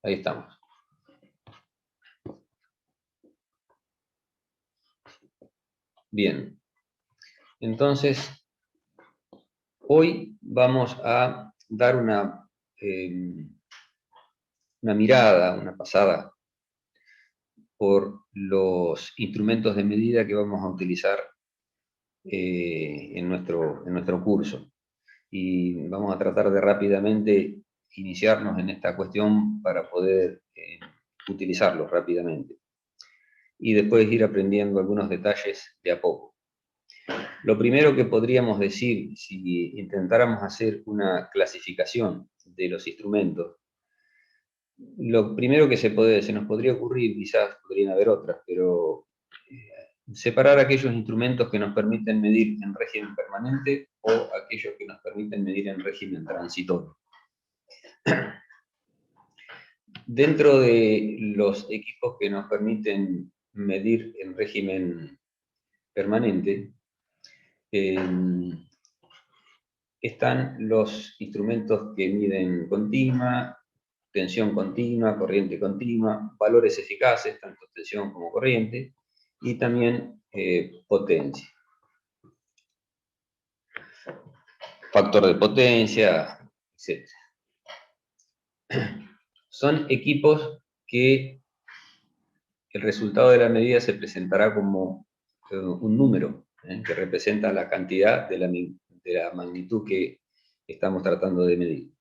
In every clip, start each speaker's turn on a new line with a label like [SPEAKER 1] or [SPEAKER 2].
[SPEAKER 1] Ahí estamos. Bien. Entonces, hoy vamos a dar una mirada, una pasada por los instrumentos de medida que vamos a utilizar en nuestro curso. Y vamos a tratar de rápidamente iniciarnos en esta cuestión para poder utilizarlo rápidamente. Y después ir aprendiendo algunos detalles de a poco. Lo primero que podríamos decir, si intentáramos hacer una clasificación de los instrumentos, lo primero que se nos podría ocurrir, quizás podrían haber otras, pero separar aquellos instrumentos que nos permiten medir en régimen permanente o aquellos que nos permiten medir en régimen transitorio. Dentro de los equipos que nos permiten medir en régimen permanente, están los instrumentos que miden continua, tensión continua, corriente continua, valores eficaces, tanto tensión como corriente, y también potencia. Factor de potencia, etc. Son equipos que el resultado de la medida se presentará como un número, que representa la cantidad de la magnitud que estamos tratando de medir.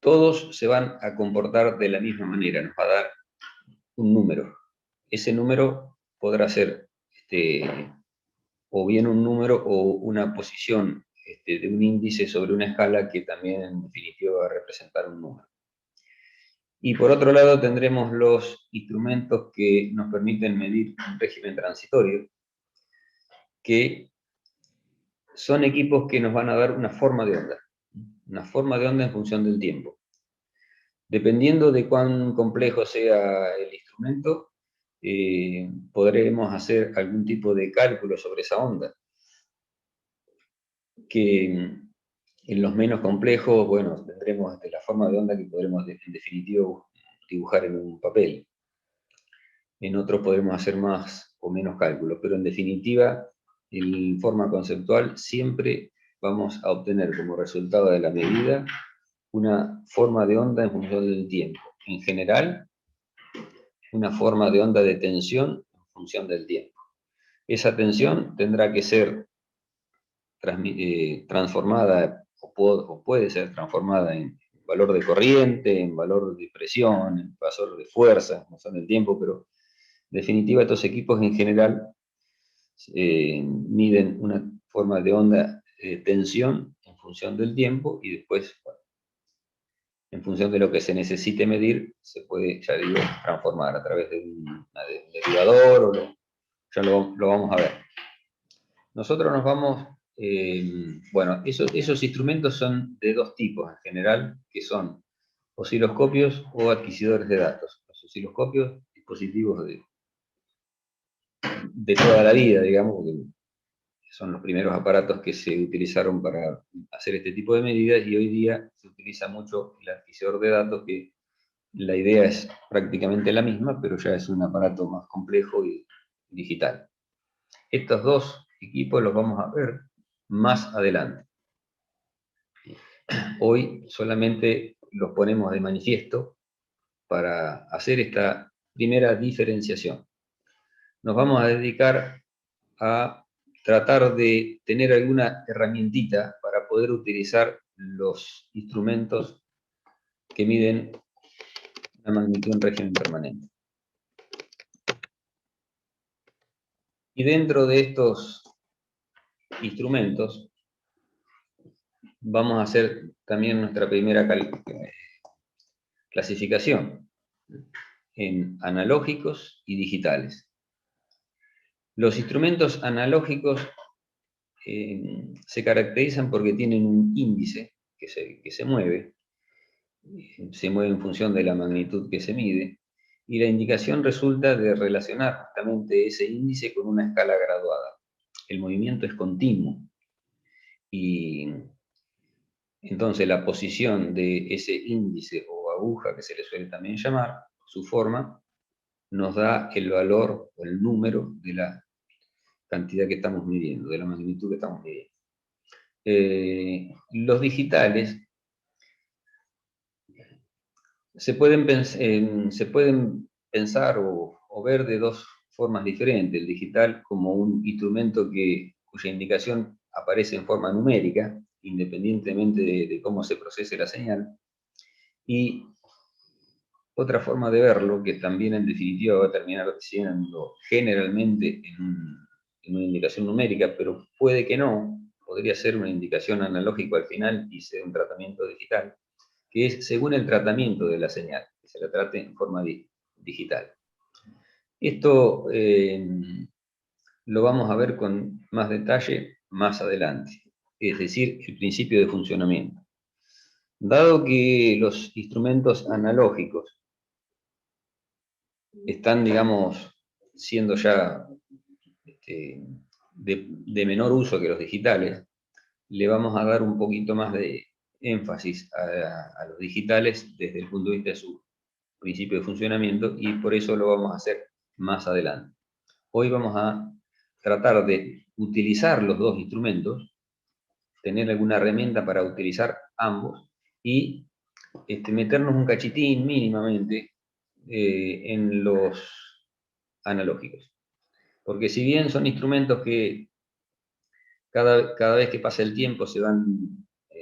[SPEAKER 1] Todos se van a comportar de la misma manera, nos va a dar un número. Ese número podrá ser o bien un número o una posición de un índice sobre una escala que también en definitiva va a representar un número. Y por otro lado tendremos los instrumentos que nos permiten medir un régimen transitorio, que son equipos que nos van a dar una forma de onda en función del tiempo. Dependiendo de cuán complejo sea el instrumento, podremos hacer algún tipo de cálculo sobre esa onda, que en los menos complejos, bueno, tendremos la forma de onda que podremos en definitivo dibujar en un papel. En otros podremos hacer más o menos cálculos, pero en definitiva, en forma conceptual, siempre vamos a obtener como resultado de la medida una forma de onda en función del tiempo. En general, una forma de onda de tensión en función del tiempo. Esa tensión tendrá que ser transformada o puede ser transformada en valor de corriente, en valor de presión, en valor de fuerza, no son el tiempo, pero en definitiva estos equipos en general miden una forma de onda de tensión en función del tiempo y después, bueno, en función de lo que se necesite medir, se puede, ya digo, transformar a través de un derivador o ya lo vamos a ver. Nosotros nos vamos, bueno, esos instrumentos son de dos tipos en general, que son osciloscopios o adquisidores de datos. Los osciloscopios, dispositivos de toda la vida, digamos, que son los primeros aparatos que se utilizaron para hacer este tipo de medidas, y hoy día se utiliza mucho el adquisidor de datos, que la idea es prácticamente la misma, pero ya es un aparato más complejo y digital. Estos dos equipos los vamos a ver más adelante. Hoy solamente los ponemos de manifiesto para hacer esta primera diferenciación. Nos vamos a dedicar a tratar de tener alguna herramientita para poder utilizar los instrumentos que miden la magnitud en régimen permanente. Y dentro de estos instrumentos vamos a hacer también nuestra primera clasificación en analógicos y digitales. Los instrumentos analógicos se caracterizan porque tienen un índice que se mueve en función de la magnitud que se mide, y la indicación resulta de relacionar justamente ese índice con una escala graduada. El movimiento es continuo y Entonces la posición de ese índice o aguja, que se le suele también llamar, su forma, nos da el valor o el número de la cantidad que estamos midiendo, de la magnitud que estamos midiendo. Los digitales se pueden pensar o ver de dos formas diferentes. El digital como un instrumento cuya indicación aparece en forma numérica, independientemente de cómo se procese la señal, y otra forma de verlo, que también en definitiva va a terminar siendo generalmente en una indicación numérica, pero puede que no, podría ser una indicación analógica al final y ser un tratamiento digital, que es según el tratamiento de la señal, que se la trate en forma digital. Esto lo vamos a ver con más detalle más adelante, es decir, el principio de funcionamiento. Dado que los instrumentos analógicos están, digamos, siendo ya de menor uso que los digitales, le vamos a dar un poquito más de énfasis a los digitales desde el punto de vista de su principio de funcionamiento, y por eso lo vamos a hacer más adelante. Hoy vamos a tratar de utilizar los dos instrumentos, tener alguna herramienta para utilizar ambos y meternos un cachitín mínimamente en los analógicos. Porque si bien son instrumentos que cada vez que pasa el tiempo se van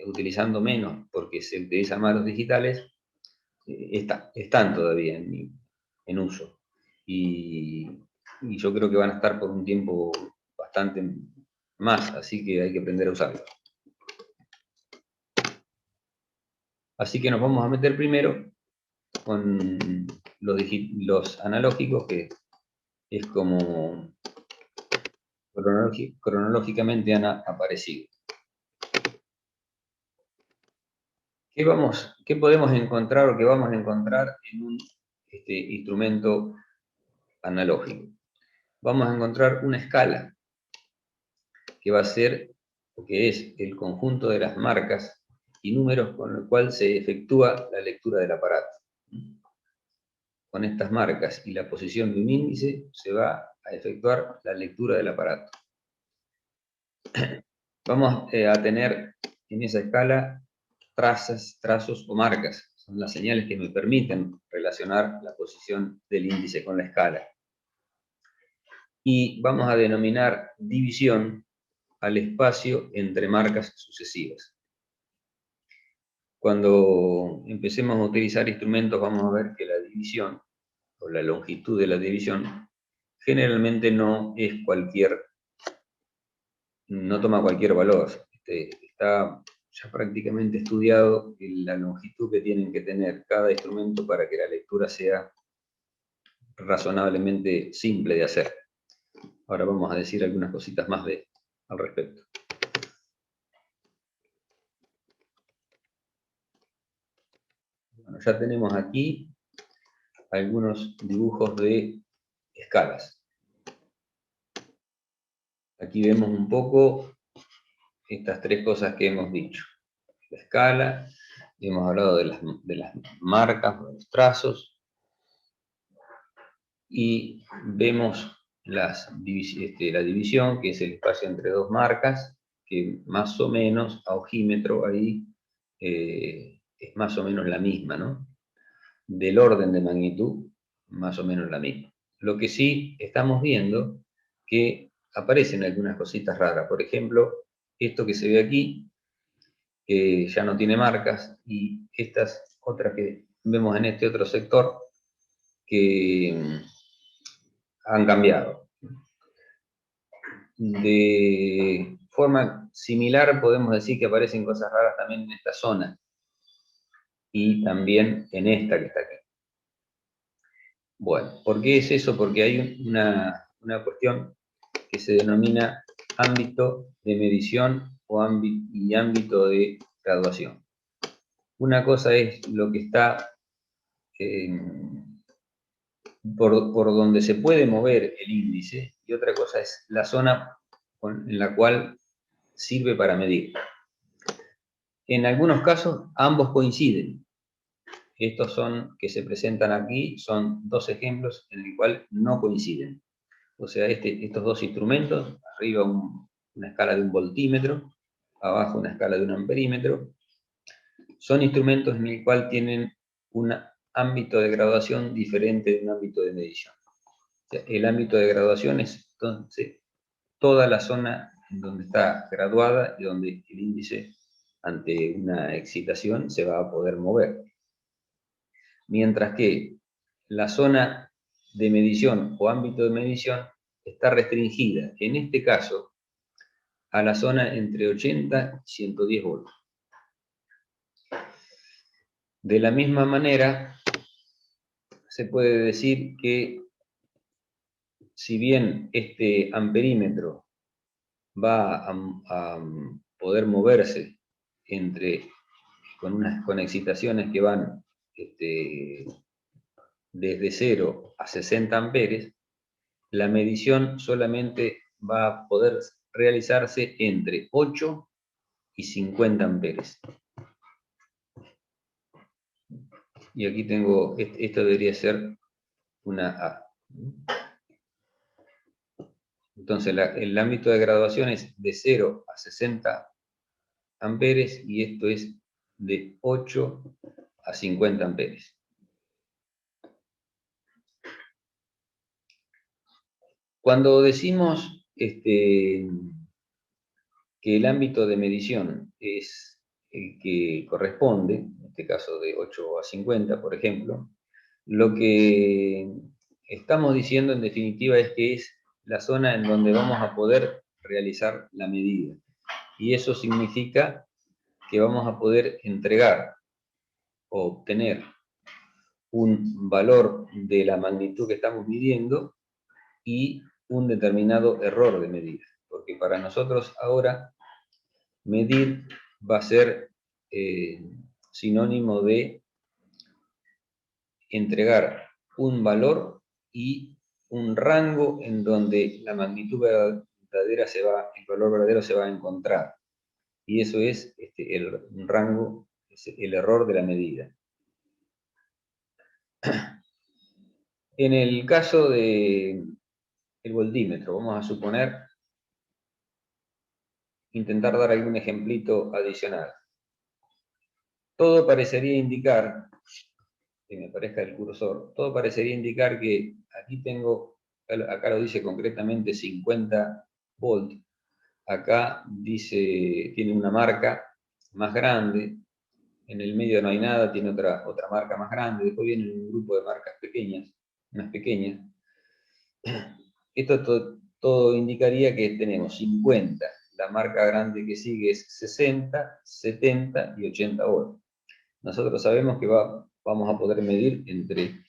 [SPEAKER 1] utilizando menos porque se utilizan más los digitales, están todavía en uso. Y yo creo que van a estar por un tiempo bastante más, así que hay que aprender a usarlos. Así que nos vamos a meter primero con los analógicos, que es como cronológicamente han aparecido. ¿Qué podemos encontrar o qué vamos a encontrar en un instrumento analógico? Vamos a encontrar una escala, que va a ser, o que es el conjunto de las marcas y números con el cual se efectúa la lectura del aparato. Con estas marcas y la posición de un índice se va a efectuar la lectura del aparato. Vamos a tener en esa escala trazos o marcas. Son las señales que me permiten relacionar la posición del índice con la escala. Y vamos a denominar división al espacio entre marcas sucesivas. Cuando empecemos a utilizar instrumentos vamos a ver que la división o la longitud de la división generalmente no toma cualquier valor. Está ya prácticamente estudiado la longitud que tienen que tener cada instrumento para que la lectura sea razonablemente simple de hacer. Ahora vamos a decir algunas cositas más al respecto. Bueno, ya tenemos aquí algunos dibujos de escalas. Aquí vemos un poco estas tres cosas que hemos dicho. La escala, hemos hablado de las marcas, de los trazos, y vemos la división, que es el espacio entre dos marcas, que más o menos a ojímetro ahí es más o menos la misma, ¿no? Del orden de magnitud, más o menos la misma. Lo que sí estamos viendo que aparecen algunas cositas raras. Por ejemplo, esto que se ve aquí, que ya no tiene marcas, y estas otras que vemos en este otro sector, que han cambiado. De forma similar podemos decir que aparecen cosas raras también en esta zona, y también en esta que está aquí. Bueno, ¿por qué es eso? Porque hay una cuestión que se denomina ámbito de medición y ámbito de graduación. Una cosa es lo que está por donde se puede mover el índice, y otra cosa es la zona en la cual sirve para medir. En algunos casos, ambos coinciden. Estos son, que se presentan aquí, son dos ejemplos en el cual no coinciden. O sea, estos dos instrumentos, arriba una escala de un voltímetro, abajo una escala de un amperímetro, son instrumentos en el cual tienen un ámbito de graduación diferente de un ámbito de medición. O sea, el ámbito de graduación es entonces toda la zona en donde está graduada y donde el índice ante una excitación se va a poder mover. Mientras que la zona de medición o ámbito de medición está restringida, en este caso, a la zona entre 80 y 110 voltios. De la misma manera, se puede decir que si bien este amperímetro va a poder moverse con excitaciones que van desde 0 a 60 amperes, la medición solamente va a poder realizarse entre 8 y 50 amperes. Y aquí tengo, esto debería ser una A. Entonces el ámbito de graduación es de 0 a 60 amperes y esto es de 8 a 50 amperes. Cuando decimos que el ámbito de medición es el que corresponde, en este caso de 8 a 50, por ejemplo, lo que estamos diciendo en definitiva es que es la zona en donde vamos a poder realizar la medida. Y eso significa que vamos a poder entregar o obtener un valor de la magnitud que estamos midiendo y un determinado error de medida. Porque para nosotros ahora medir va a ser sinónimo de entregar un valor y un rango en donde la magnitud verdadera el valor verdadero se va a encontrar. Y eso es el rango, es el error de la medida. En el caso del voltímetro, vamos a suponer, intentar dar algún ejemplito adicional. Todo parecería indicar, que me aparezca el cursor, todo parecería indicar que aquí tengo, acá lo dice concretamente 50 volt, acá dice, tiene una marca más grande, en el medio no hay nada, tiene otra marca más grande, después viene un grupo de marcas pequeñas, unas pequeñas. Esto todo indicaría que tenemos 50, la marca grande que sigue es 60, 70 y 80 volts. Nosotros sabemos que vamos a poder medir entre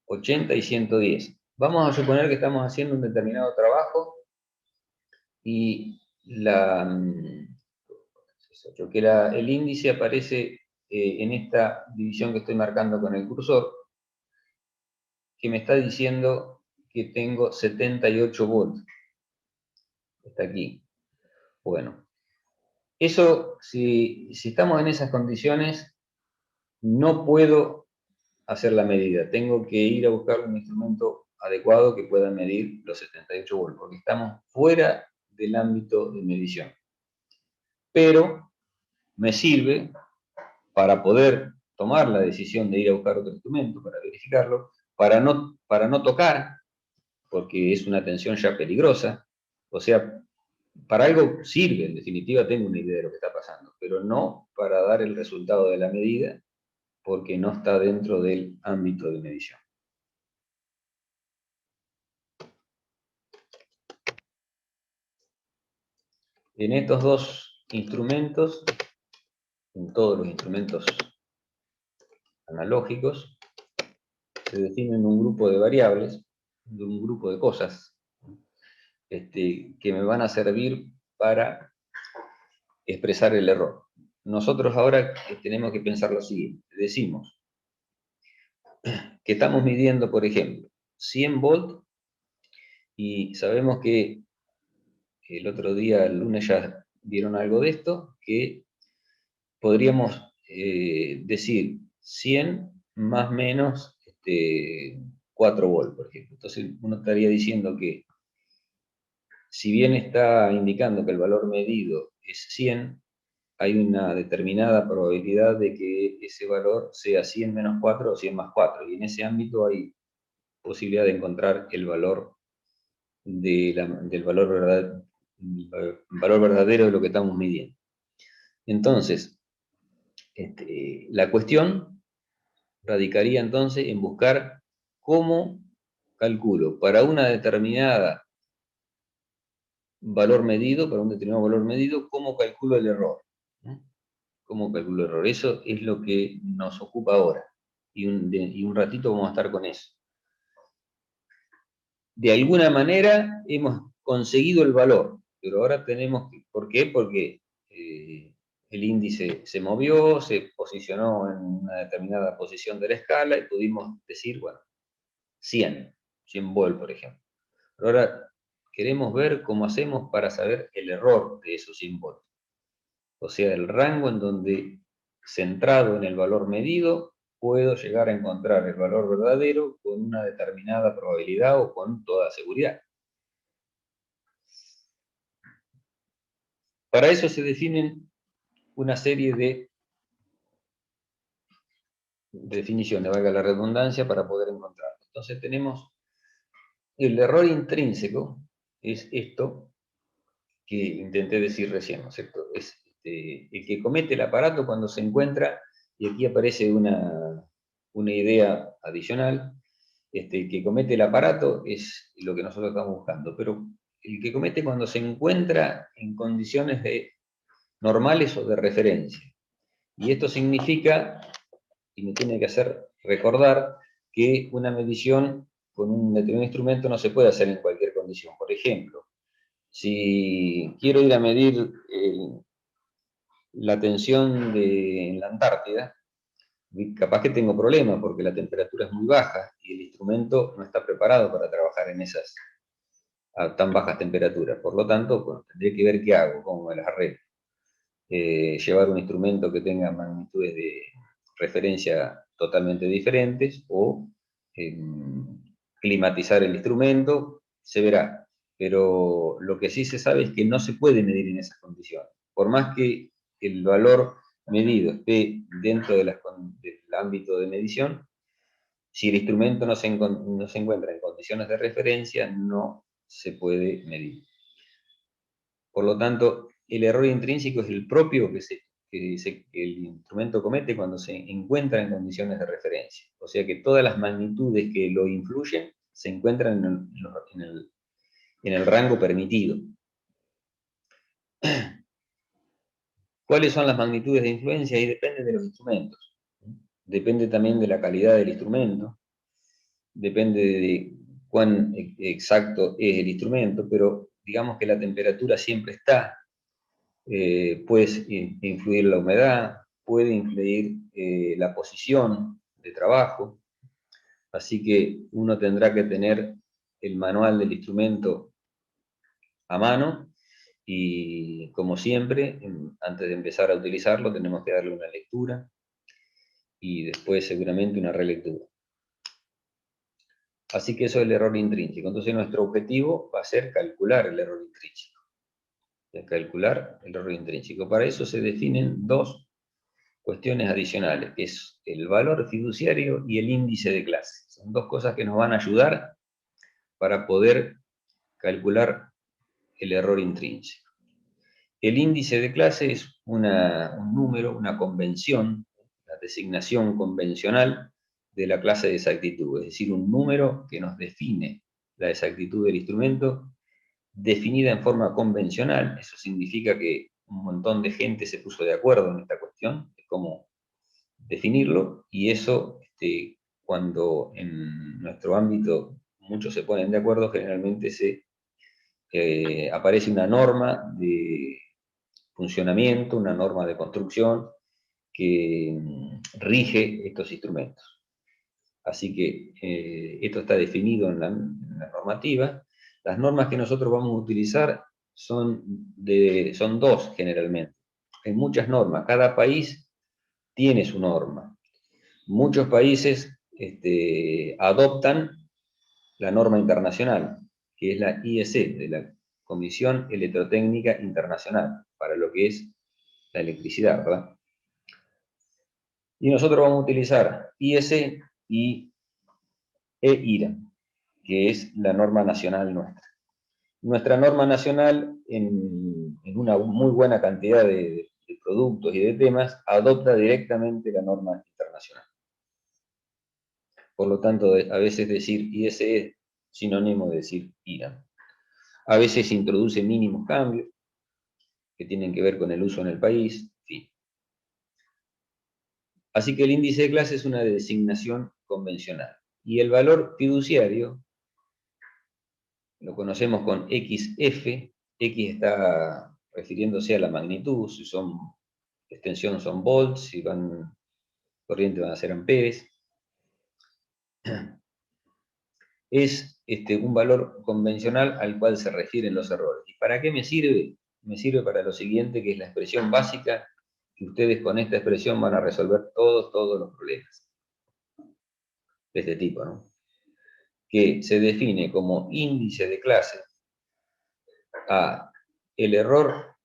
[SPEAKER 1] 80 y 110. Vamos a suponer que estamos haciendo un determinado trabajo y el índice aparece en esta división que estoy marcando con el cursor, que me está diciendo que tengo 78 volts. Está aquí. Bueno, eso, si estamos en esas condiciones, no puedo hacer la medida. Tengo que ir a buscar un instrumento adecuado que pueda medir los 78 volts, porque estamos fuera del ámbito de medición. Pero me sirve para poder tomar la decisión de ir a buscar otro instrumento, para verificarlo, para no tocar, porque es una tensión ya peligrosa. O sea, para algo sirve, en definitiva tengo una idea de lo que está pasando, pero no para dar el resultado de la medida, porque no está dentro del ámbito de medición. En estos dos instrumentos, en todos los instrumentos analógicos, se definen un grupo de variables, un grupo de cosas, que me van a servir para expresar el error. Nosotros ahora tenemos que pensar lo siguiente. Decimos que estamos midiendo, por ejemplo, 100 volts y sabemos que el otro día, el lunes, ya vieron algo de esto, que podríamos decir 100 más menos 4 volt, por ejemplo. Entonces uno estaría diciendo que si bien está indicando que el valor medido es 100, hay una determinada probabilidad de que ese valor sea 100 menos 4 o 100 más 4. Y en ese ámbito hay posibilidad de encontrar el valor del valor verdadero de lo que estamos midiendo. Entonces, la cuestión radicaría entonces en buscar cómo calculo para una determinada valor medido, para un determinado valor medido, cómo calculo el error. ¿Cómo calculo el error? Eso es lo que nos ocupa ahora. Y un ratito vamos a estar con eso. De alguna manera hemos conseguido el valor, pero ahora tenemos que, ¿por qué? Porque el índice se movió, se posicionó en una determinada posición de la escala y pudimos decir, bueno, 100 volt, por ejemplo. Pero ahora queremos ver cómo hacemos para saber el error de esos 100 volt. O sea, el rango en donde, centrado en el valor medido, puedo llegar a encontrar el valor verdadero con una determinada probabilidad o con toda seguridad. Para eso se definen una serie de definiciones, valga la redundancia, para poder encontrarlo. Entonces tenemos el error intrínseco, es esto que intenté decir recién, ¿no es cierto? Es el que comete el aparato cuando se encuentra, y aquí aparece una idea adicional, el que comete el aparato es lo que nosotros estamos buscando, pero el que comete cuando se encuentra en condiciones normales o de referencia. Y esto significa, y me tiene que hacer recordar, que una medición con un determinado instrumento no se puede hacer en cualquier condición. Por ejemplo, si quiero ir a medir la tensión en la Antártida, capaz que tengo problemas porque la temperatura es muy baja y el instrumento no está preparado para trabajar en esas a tan bajas temperaturas. Por lo tanto, bueno, tendré que ver qué hago, cómo me las arreglo. Llevar un instrumento que tenga magnitudes de referencia totalmente diferentes o climatizar el instrumento, se verá. Pero lo que sí se sabe es que no se puede medir en esas condiciones. Por más que el valor medido esté dentro del ámbito de medición, si el instrumento no se encuentra en condiciones de referencia, no se puede medir. Por lo tanto, el error intrínseco es el propio que el instrumento comete cuando se encuentra en condiciones de referencia. O sea que todas las magnitudes que lo influyen se encuentran en el rango permitido. ¿Cuáles son las magnitudes de influencia? Y depende de los instrumentos. Depende también de la calidad del instrumento. Depende de cuán exacto es el instrumento, pero digamos que la temperatura siempre está. Puede influir la humedad, puede influir la posición de trabajo, así que uno tendrá que tener el manual del instrumento a mano y, como siempre, antes de empezar a utilizarlo tenemos que darle una lectura y después seguramente una relectura. Así que eso es el error intrínseco. Entonces nuestro objetivo va a ser calcular el error intrínseco. Calcular el error intrínseco. Para eso se definen dos cuestiones adicionales, que es el valor fiduciario y el índice de clase. Son dos cosas que nos van a ayudar para poder calcular el error intrínseco. El índice de clase es un número, una convención, la designación convencional de la clase de exactitud, es decir, un número que nos define la exactitud del instrumento definida en forma convencional. Eso significa que un montón de gente se puso de acuerdo en esta cuestión, de cómo definirlo, y eso, cuando en nuestro ámbito muchos se ponen de acuerdo, generalmente aparece una norma de funcionamiento, una norma de construcción que rige estos instrumentos. Así que esto está definido en la normativa. Las normas que nosotros vamos a utilizar son dos generalmente. hay muchas normas, cada país tiene su norma. Muchos países adoptan la norma internacional, que es la IEC, de la Comisión Electrotécnica Internacional, para lo que es la electricidad, ¿verdad? Y nosotros vamos a utilizar IEC y EIRA, que es la norma nacional nuestra. Nuestra norma nacional, en una muy buena cantidad de productos y de temas, adopta directamente la norma internacional. Por lo tanto, a veces decir IEC es sinónimo de decir IRA. A veces introduce mínimos cambios que tienen que ver con el uso en el país, en fin. Así que el índice de clase es una designación convencional. Y el valor fiduciario lo conocemos con XF. X está refiriéndose a la magnitud, si son extensión son volts, si van corriente van a ser amperes. Es un valor convencional al cual se refieren los errores. ¿Y para qué me sirve? Me sirve para lo siguiente, que es la expresión básica, que ustedes con esta expresión van a resolver todos los problemas de este tipo, ¿no? Que se define como índice de clase a el error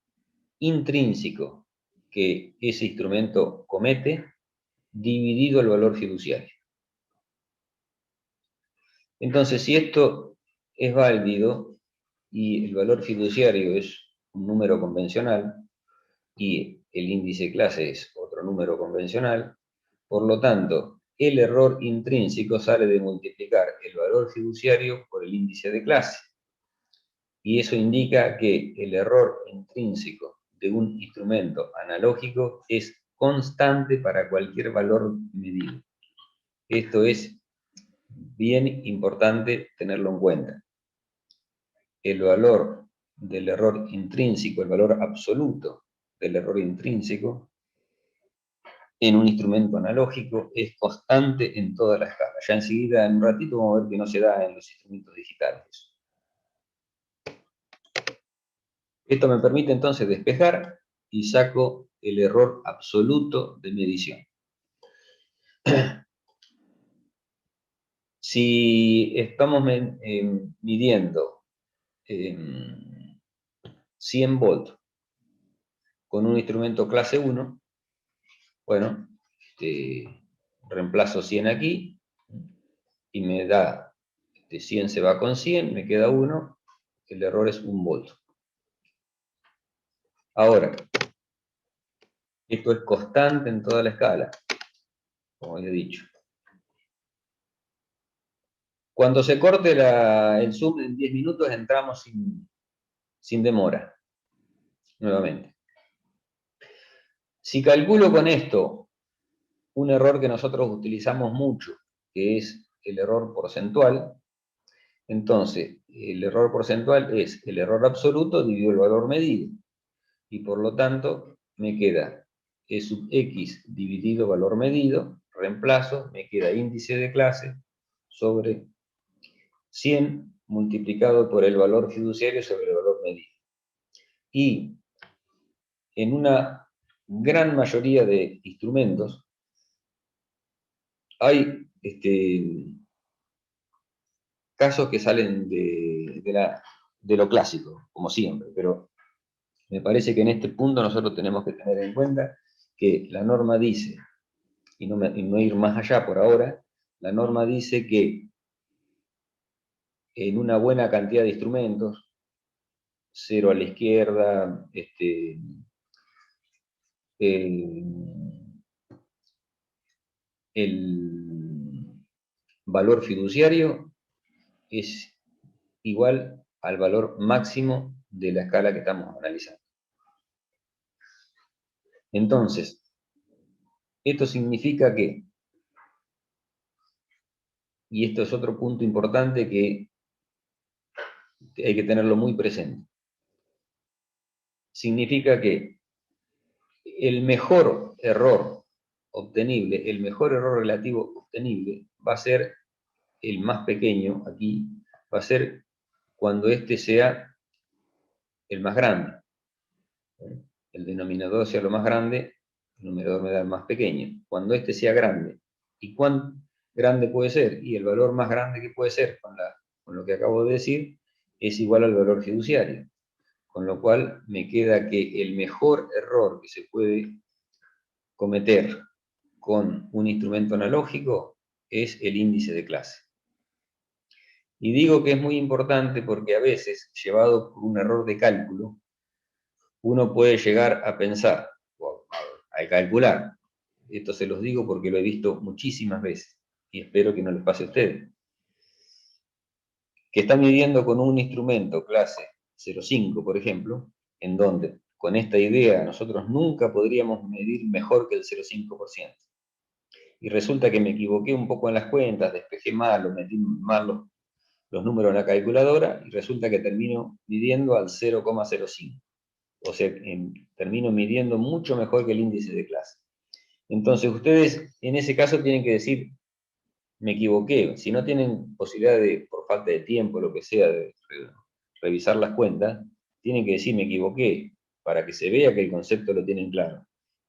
[SPEAKER 1] intrínseco que ese instrumento comete dividido el valor fiduciario. Entonces, si esto es válido y el valor fiduciario es un número convencional y el índice de clase es otro número convencional, por lo tanto, el error intrínseco sale de multiplicar el valor fiduciario por el índice de clase. Y eso indica que el error intrínseco de un instrumento analógico es constante para cualquier valor medido. Esto es bien importante tenerlo en cuenta. El valor del error intrínseco, el valor absoluto del error intrínseco en un instrumento analógico es constante en toda la escala. Ya enseguida, en un ratito, vamos a ver que no se da en los instrumentos digitales. Esto me permite entonces despejar y saco el error absoluto de medición. Si estamos midiendo 100 volts con un instrumento clase 1, bueno, reemplazo 100 aquí y me da 100 se va con 100, me queda 1, el error es 1 volt. Ahora, esto es constante en toda la escala, como he dicho. Cuando se corte el Zoom en 10 minutos, entramos sin demora, nuevamente. Si calculo con esto un error que nosotros utilizamos mucho, que es el error porcentual, entonces el error porcentual es el error absoluto dividido el valor medido. Y por lo tanto me queda E sub x dividido valor medido, reemplazo, me queda índice de clase sobre 100 multiplicado por el valor fiduciario sobre el valor medido. Y en una gran mayoría de instrumentos hay casos que salen de lo clásico, como siempre, pero me parece que en este punto nosotros tenemos que tener en cuenta que la norma dice, y no ir más allá por ahora, la norma dice que en una buena cantidad de instrumentos, 0 a la izquierda, el valor fiduciario es igual al valor máximo de la escala que estamos analizando. Entonces, esto significa que, y esto es otro punto importante que hay que tenerlo muy presente, significa que el mejor error obtenible, el mejor error relativo obtenible va a ser el más pequeño aquí, va a ser cuando este sea el más grande. el denominador sea lo más grande, el numerador me da el más pequeño. Cuando este sea grande, ¿y cuán grande puede ser? Y el valor más grande que puede ser con lo que acabo de decir es igual al valor fiduciario. Con lo cual me queda que el mejor error que se puede cometer con un instrumento analógico es el índice de clase. Y digo que es muy importante porque a veces, llevado por un error de cálculo, uno puede llegar a pensar, o a calcular, esto se los digo porque lo he visto muchísimas veces, y espero que no les pase a ustedes, que está midiendo con un instrumento clase 0,5, por ejemplo, en donde con esta idea nosotros nunca podríamos medir mejor que el 0,5%. Y resulta que me equivoqué un poco en las cuentas, despejé mal o metí mal los números en la calculadora, y resulta que termino midiendo al 0,05. O sea, termino midiendo mucho mejor que el índice de clase. Entonces, ustedes en ese caso tienen que decir, me equivoqué. Si no tienen posibilidad de, por falta de tiempo, lo que sea, de revisar las cuentas, tienen que decir, me equivoqué, para que se vea que el concepto lo tienen claro,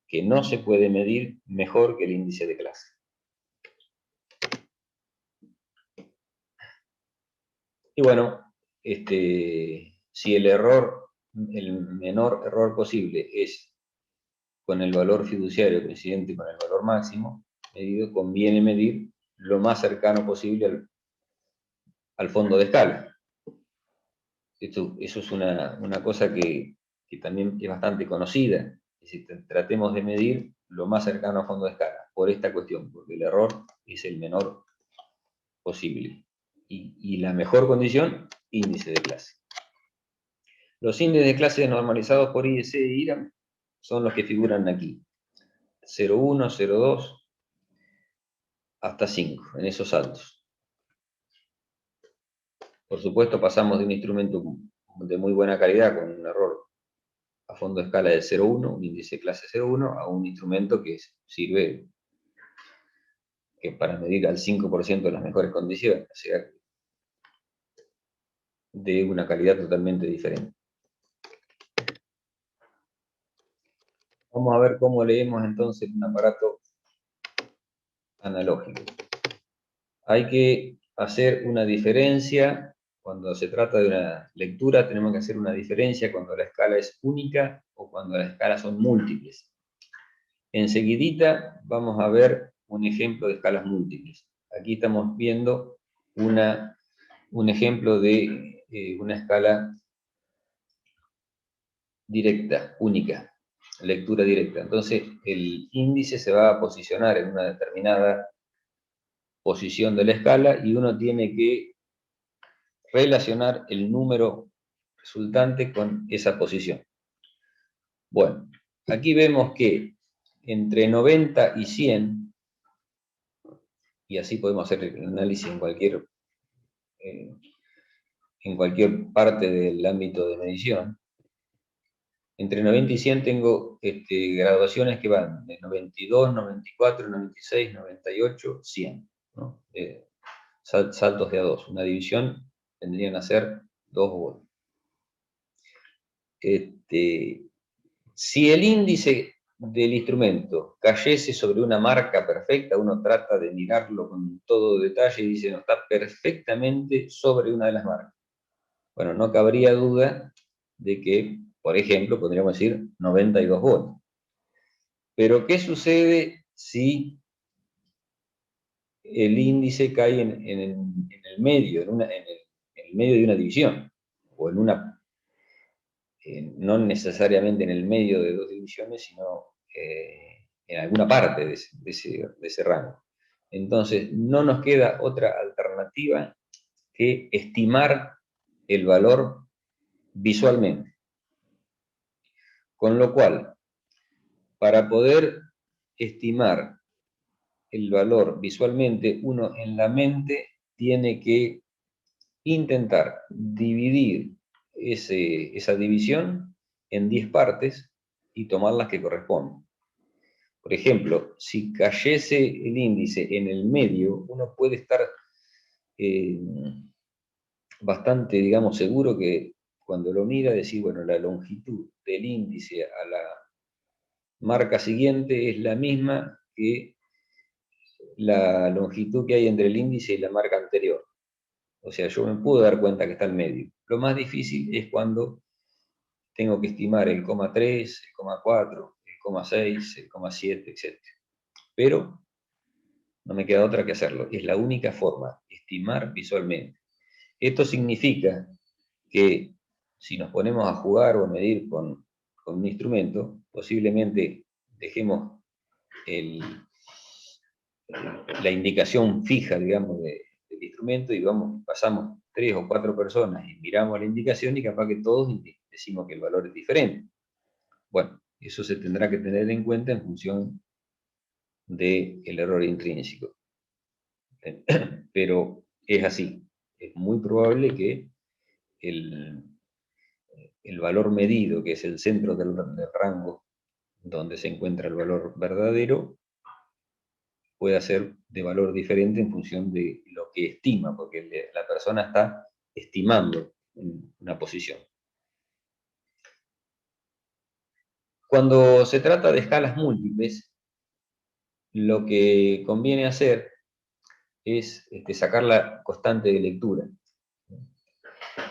[SPEAKER 1] que no se puede medir mejor que el índice de clase. Y bueno, si el error, el menor error posible es con el valor fiduciario coincidente con el valor máximo medido, conviene medir lo más cercano posible al fondo de escala. Eso es una cosa que también es bastante conocida. Es decir, tratemos de medir lo más cercano al fondo de escala, por esta cuestión, porque el error es el menor posible. Y la mejor condición, índice de clase. Los índices de clase normalizados por IEC e IRAM son los que figuran aquí. 0,1, 0,2, hasta 5, en esos saltos. Por supuesto, pasamos de un instrumento de muy buena calidad, con un error a fondo de escala de 0,1, un índice de clase 0,1, a un instrumento que sirve para medir al 5% de las mejores condiciones, o sea, de una calidad totalmente diferente. Vamos a ver cómo leemos entonces un aparato analógico. Hay que hacer una diferencia. Cuando se trata de una lectura, tenemos que hacer una diferencia cuando la escala es única o cuando las escalas son múltiples. Enseguidita vamos a ver un ejemplo de escalas múltiples. Aquí estamos viendo un ejemplo de una escala directa, única, lectura directa. Entonces, el índice se va a posicionar en una determinada posición de la escala y uno tiene que relacionar el número resultante con esa posición. Bueno, aquí vemos que entre 90 y 100, y así podemos hacer el análisis en cualquier parte del ámbito de medición, entre 90 y 100 tengo graduaciones que van de 92, 94, 96, 98, 100, ¿no? Saltos de a 2. Una división tendrían a ser 2 volts. Si el índice del instrumento cayese sobre una marca perfecta, uno trata de mirarlo con todo detalle y dice, no, está perfectamente sobre una de las marcas. Bueno, no cabría duda de que, por ejemplo, podríamos decir 92 volts. Pero, ¿qué sucede si el índice cae en el medio, en el medio de una división? O no necesariamente en el medio de dos divisiones, sino en alguna parte de ese rango. Entonces, no nos queda otra alternativa que estimar el valor visualmente. Con lo cual, para poder estimar el valor visualmente, uno en la mente tiene que intentar dividir esa división en 10 partes y tomar las que corresponden. Por ejemplo, si cayese el índice en el medio, uno puede estar bastante, digamos, seguro que cuando lo mira, decir, bueno, la longitud del índice a la marca siguiente es la misma que la longitud que hay entre el índice y la marca anterior. O sea, yo me puedo dar cuenta que está al medio. Lo más difícil es cuando tengo que estimar el 0,3, el 0,4, el 0,6, el 0,7, etc. Pero no me queda otra que hacerlo. Es la única forma, estimar visualmente. Esto significa que si nos ponemos a jugar o a medir con un instrumento, posiblemente dejemos la indicación fija, digamos, del instrumento y pasamos 3 o 4 personas y miramos la indicación y capaz que todos decimos que el valor es diferente. Bueno, eso se tendrá que tener en cuenta en función del error intrínseco. Pero es así. Es muy probable que el valor medido, que es el centro del rango donde se encuentra el valor verdadero, pueda ser de valor diferente en función de lo que estima, porque la persona está estimando una posición. Cuando se trata de escalas múltiples, lo que conviene hacer es sacar la constante de lectura,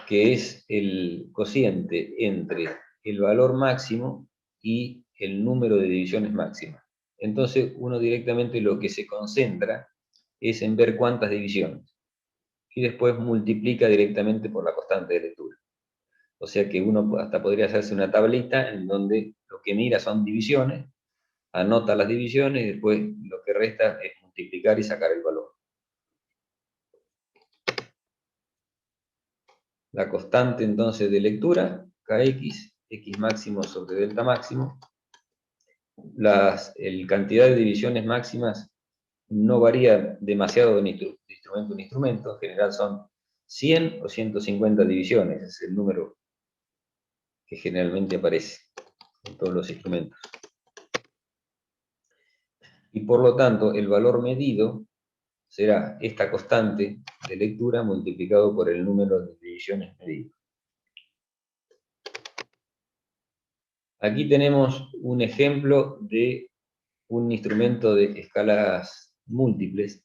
[SPEAKER 1] que es el cociente entre el valor máximo y el número de divisiones máximas. Entonces, uno directamente lo que se concentra es en ver cuántas divisiones, y después multiplica directamente por la constante de lectura. O sea que uno hasta podría hacerse una tablita en donde lo que mira son divisiones, anota las divisiones y después lo que resta es multiplicar y sacar el valor. La constante entonces de lectura, Kx, x máximo sobre delta máximo. La cantidad de divisiones máximas no varía demasiado de instrumento en instrumento, en general son 100 o 150 divisiones, es el número que generalmente aparece en todos los instrumentos. Y por lo tanto, el valor medido será esta constante de lectura multiplicado por el número de divisiones medidas. Aquí tenemos un ejemplo de un instrumento de escalas múltiples,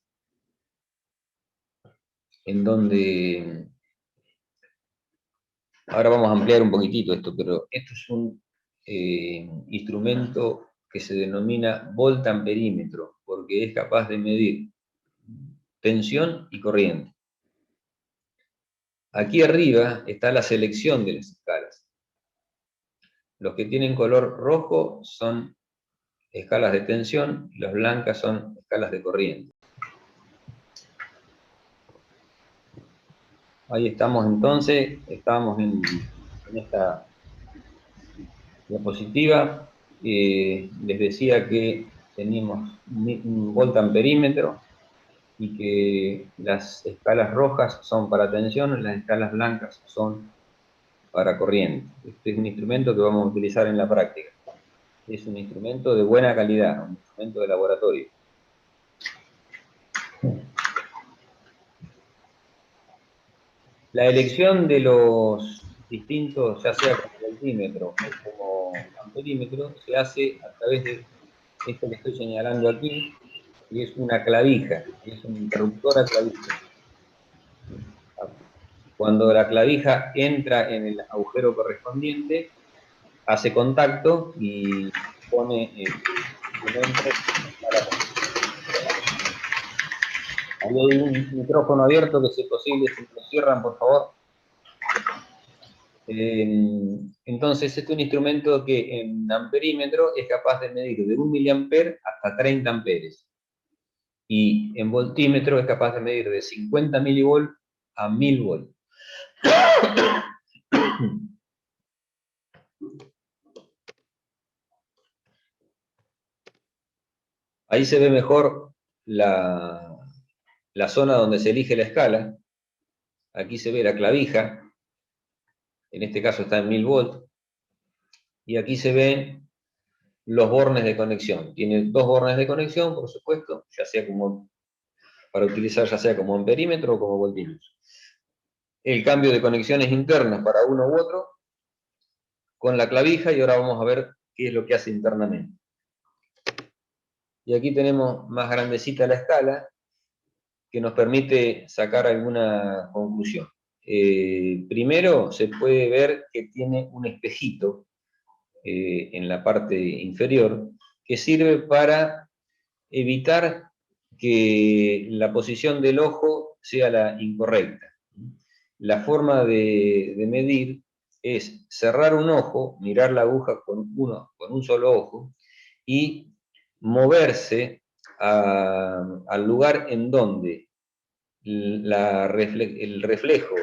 [SPEAKER 1] en donde, ahora vamos a ampliar un poquitito esto, pero esto es un instrumento que se denomina voltamperímetro, porque es capaz de medir tensión y corriente. Aquí arriba está la selección de las escalas. Los que tienen color rojo son escalas de tensión y las blancas son escalas de corriente. Ahí estamos entonces, estábamos en esta diapositiva. Les decía que teníamos un voltamperímetro y que las escalas rojas son para tensión, las escalas blancas son para corriente. Este es un instrumento que vamos a utilizar en la práctica. Es un instrumento de buena calidad, un instrumento de laboratorio. La elección de los distintos, ya sea como voltímetro o como amperímetro, se hace a través de esto que estoy señalando aquí, y es una clavija, es un interruptor a clavija. Cuando la clavija entra en el agujero correspondiente, hace contacto y pone el instrumento para... Ahí hay un micrófono abierto que si es posible, si lo cierran, por favor. Entonces, este es un instrumento que en amperímetro es capaz de medir de 1 miliamper hasta 30 amperes. Y en voltímetro es capaz de medir de 50 milivolt a 1000 volt. Ahí se ve mejor la zona donde se elige la escala. Aquí se ve la clavija, en este caso está en 1000 volt, y aquí se ven los bornes de conexión. Tiene 2 bornes de conexión, por supuesto, ya sea como para utilizar ya sea como amperímetro o como voltímetro. el cambio de conexiones internas para uno u otro con la clavija, y ahora vamos a ver qué es lo que hace internamente. Y aquí tenemos más grandecita la escala, que nos permite sacar alguna conclusión. Primero se puede ver que tiene un espejito en la parte inferior, que sirve para evitar que la posición del ojo sea la incorrecta. La forma de medir es cerrar un ojo, mirar la aguja con un solo ojo, y moverse al lugar en donde el reflejo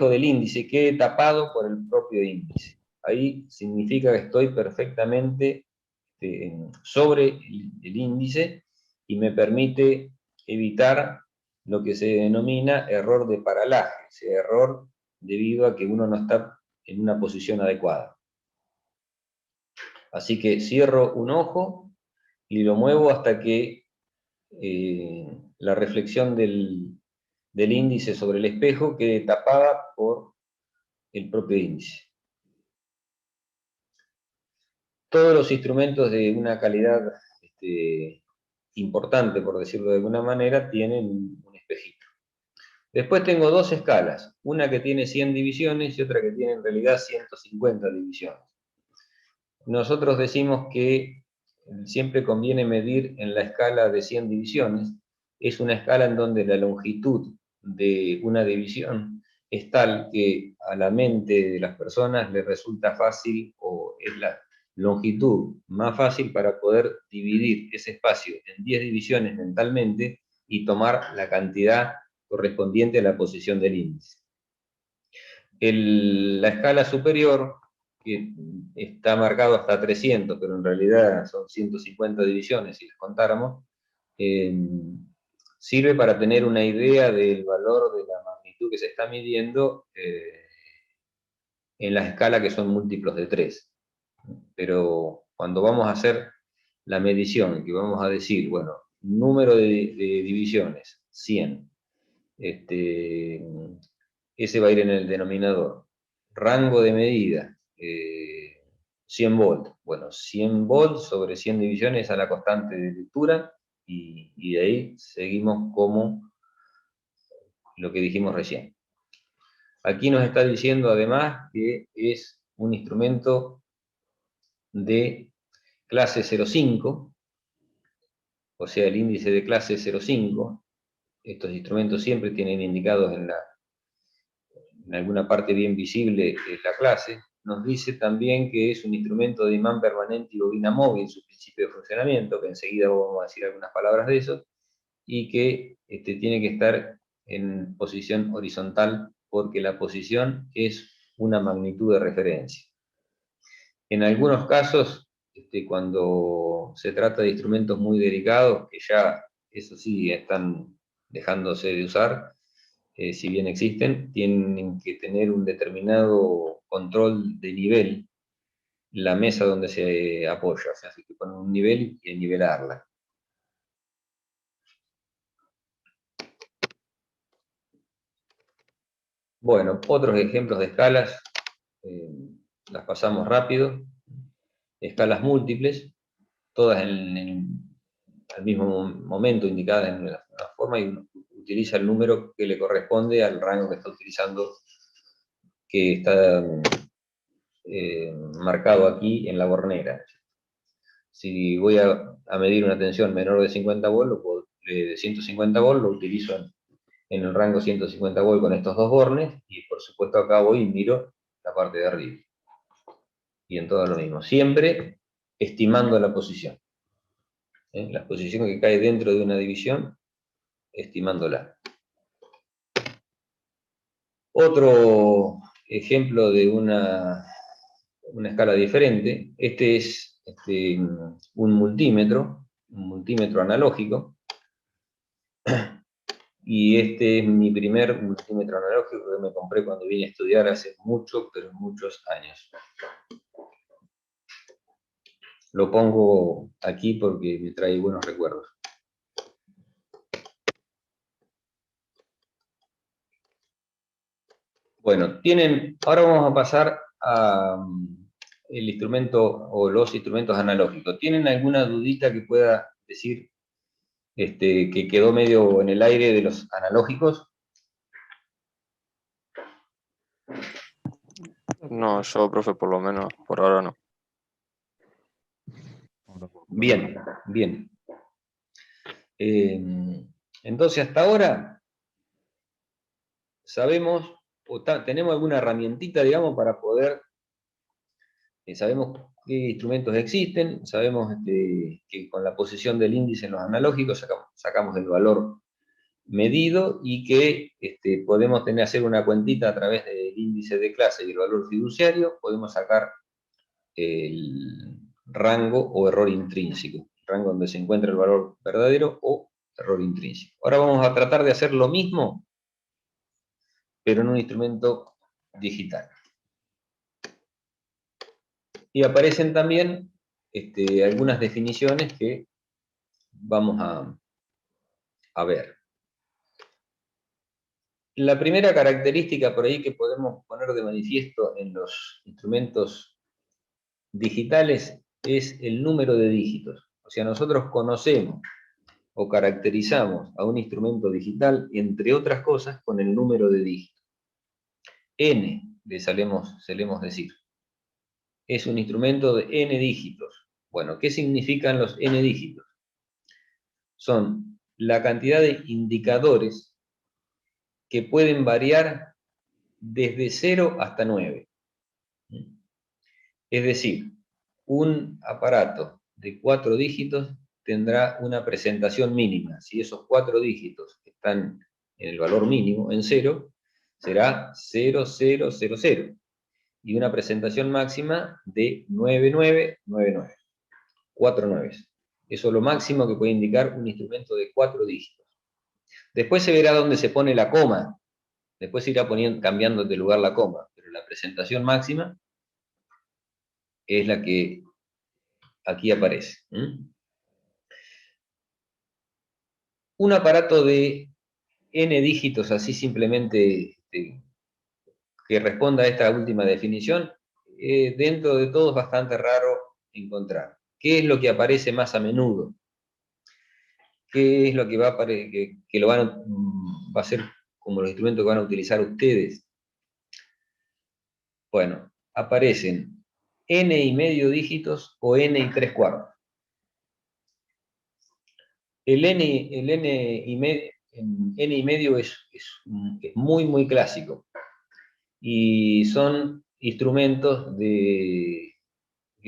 [SPEAKER 1] del índice quede tapado por el propio índice. Ahí significa que estoy perfectamente sobre el índice y me permite evitar lo que se denomina error de paralaje, ese error debido a que uno no está en una posición adecuada. Así que cierro un ojo y lo muevo hasta que la reflexión del índice sobre el espejo quede tapada por el propio índice. Todos los instrumentos de una calidad importante, por decirlo de alguna manera, tienen un espejito. Después tengo dos escalas, una que tiene 100 divisiones y otra que tiene en realidad 150 divisiones. Nosotros decimos que siempre conviene medir en la escala de 100 divisiones. Es una escala en donde la longitud de una división es tal que a la mente de las personas le resulta fácil, o es la longitud más fácil para poder dividir ese espacio en 10 divisiones mentalmente y tomar la cantidad correspondiente a la posición del índice. La escala superior, que está marcado hasta 300, pero en realidad son 150 divisiones si las contáramos, sirve para tener una idea del valor de la magnitud que se está midiendo en la escala, que son múltiplos de 3. Pero cuando vamos a hacer la medición, que vamos a decir, bueno, número de divisiones, 100, ese va a ir en el denominador. Rango de medida, 100 volts. Bueno, 100 volts sobre 100 divisiones a la constante de lectura, y de ahí seguimos como lo que dijimos recién. Aquí nos está diciendo además que es un instrumento de clase 0,5, o sea, el índice de clase 0,5. Estos instrumentos siempre tienen indicados en alguna parte bien visible la clase. Nos dice también que es un instrumento de imán permanente y bobina móvil, su principio de funcionamiento, que enseguida vamos a decir algunas palabras de eso, y que tiene que estar en posición horizontal, porque la posición es una magnitud de referencia. En algunos casos, cuando se trata de instrumentos muy delicados, que ya, eso sí, están dejándose de usar, si bien existen, tienen que tener un determinado control de nivel la mesa donde se apoya, o sea, hay que poner un nivel y nivelarla. Bueno, otros ejemplos de escalas, las pasamos rápido. Escalas múltiples, todas al mismo momento indicadas en la forma, y uno utiliza el número que le corresponde al rango que está utilizando, que está marcado aquí en la bornera. Si voy a medir una tensión menor de 50 volts, de 150 volts, lo utilizo en el rango 150 volts con estos dos bornes, y por supuesto acá voy y miro la parte de arriba. Y en todo lo mismo, siempre estimando la posición. La posición que cae dentro de una división, estimándola. Otro ejemplo de una escala diferente, este es un multímetro analógico, y este es mi primer multímetro analógico que me compré cuando vine a estudiar hace muchos años. Lo pongo aquí porque me trae buenos recuerdos. Bueno, ahora vamos a pasar a el instrumento o los instrumentos analógicos. ¿Tienen alguna dudita que pueda decir que quedó medio en el aire de los analógicos?
[SPEAKER 2] No, yo, profe, por lo menos, por ahora no.
[SPEAKER 1] Bien, bien. Entonces, hasta ahora sabemos, tenemos alguna herramientita, digamos, para poder, sabemos qué instrumentos existen, sabemos que con la posición del índice en los analógicos sacamos el valor medido y que podemos hacer una cuentita a través del índice de clase y el valor fiduciario, podemos sacar el rango o error intrínseco, rango donde se encuentra el valor verdadero o error intrínseco. Ahora vamos a tratar de hacer lo mismo, pero en un instrumento digital. Y aparecen también algunas definiciones que vamos a ver. La primera característica por ahí que podemos poner de manifiesto en los instrumentos digitales es el número de dígitos. O sea, nosotros conocemos o caracterizamos a un instrumento digital, entre otras cosas, con el número de dígitos. N, le solemos decir. Es un instrumento de N dígitos. Bueno, ¿qué significan los N dígitos? Son la cantidad de indicadores que pueden variar desde 0 hasta 9. Es decir, un aparato de 4 dígitos tendrá una presentación mínima. Si esos 4 dígitos están en el valor mínimo, en 0, será 0000. Y una presentación máxima de 9999. 4 nueves. Eso es lo máximo que puede indicar un instrumento de 4 dígitos. Después se verá dónde se pone la coma. Después se irá cambiando de lugar la coma. Pero la presentación máxima es la que aquí aparece. Un aparato de n dígitos, así simplemente que responda a esta última definición, dentro de todo es bastante raro encontrar. ¿Qué es lo que aparece más a menudo? ¿Qué es lo que va a ser como los instrumentos que van a utilizar ustedes? Bueno, aparecen n y medio dígitos o n y 3/4. El n y medio es muy, muy clásico. Y son instrumentos que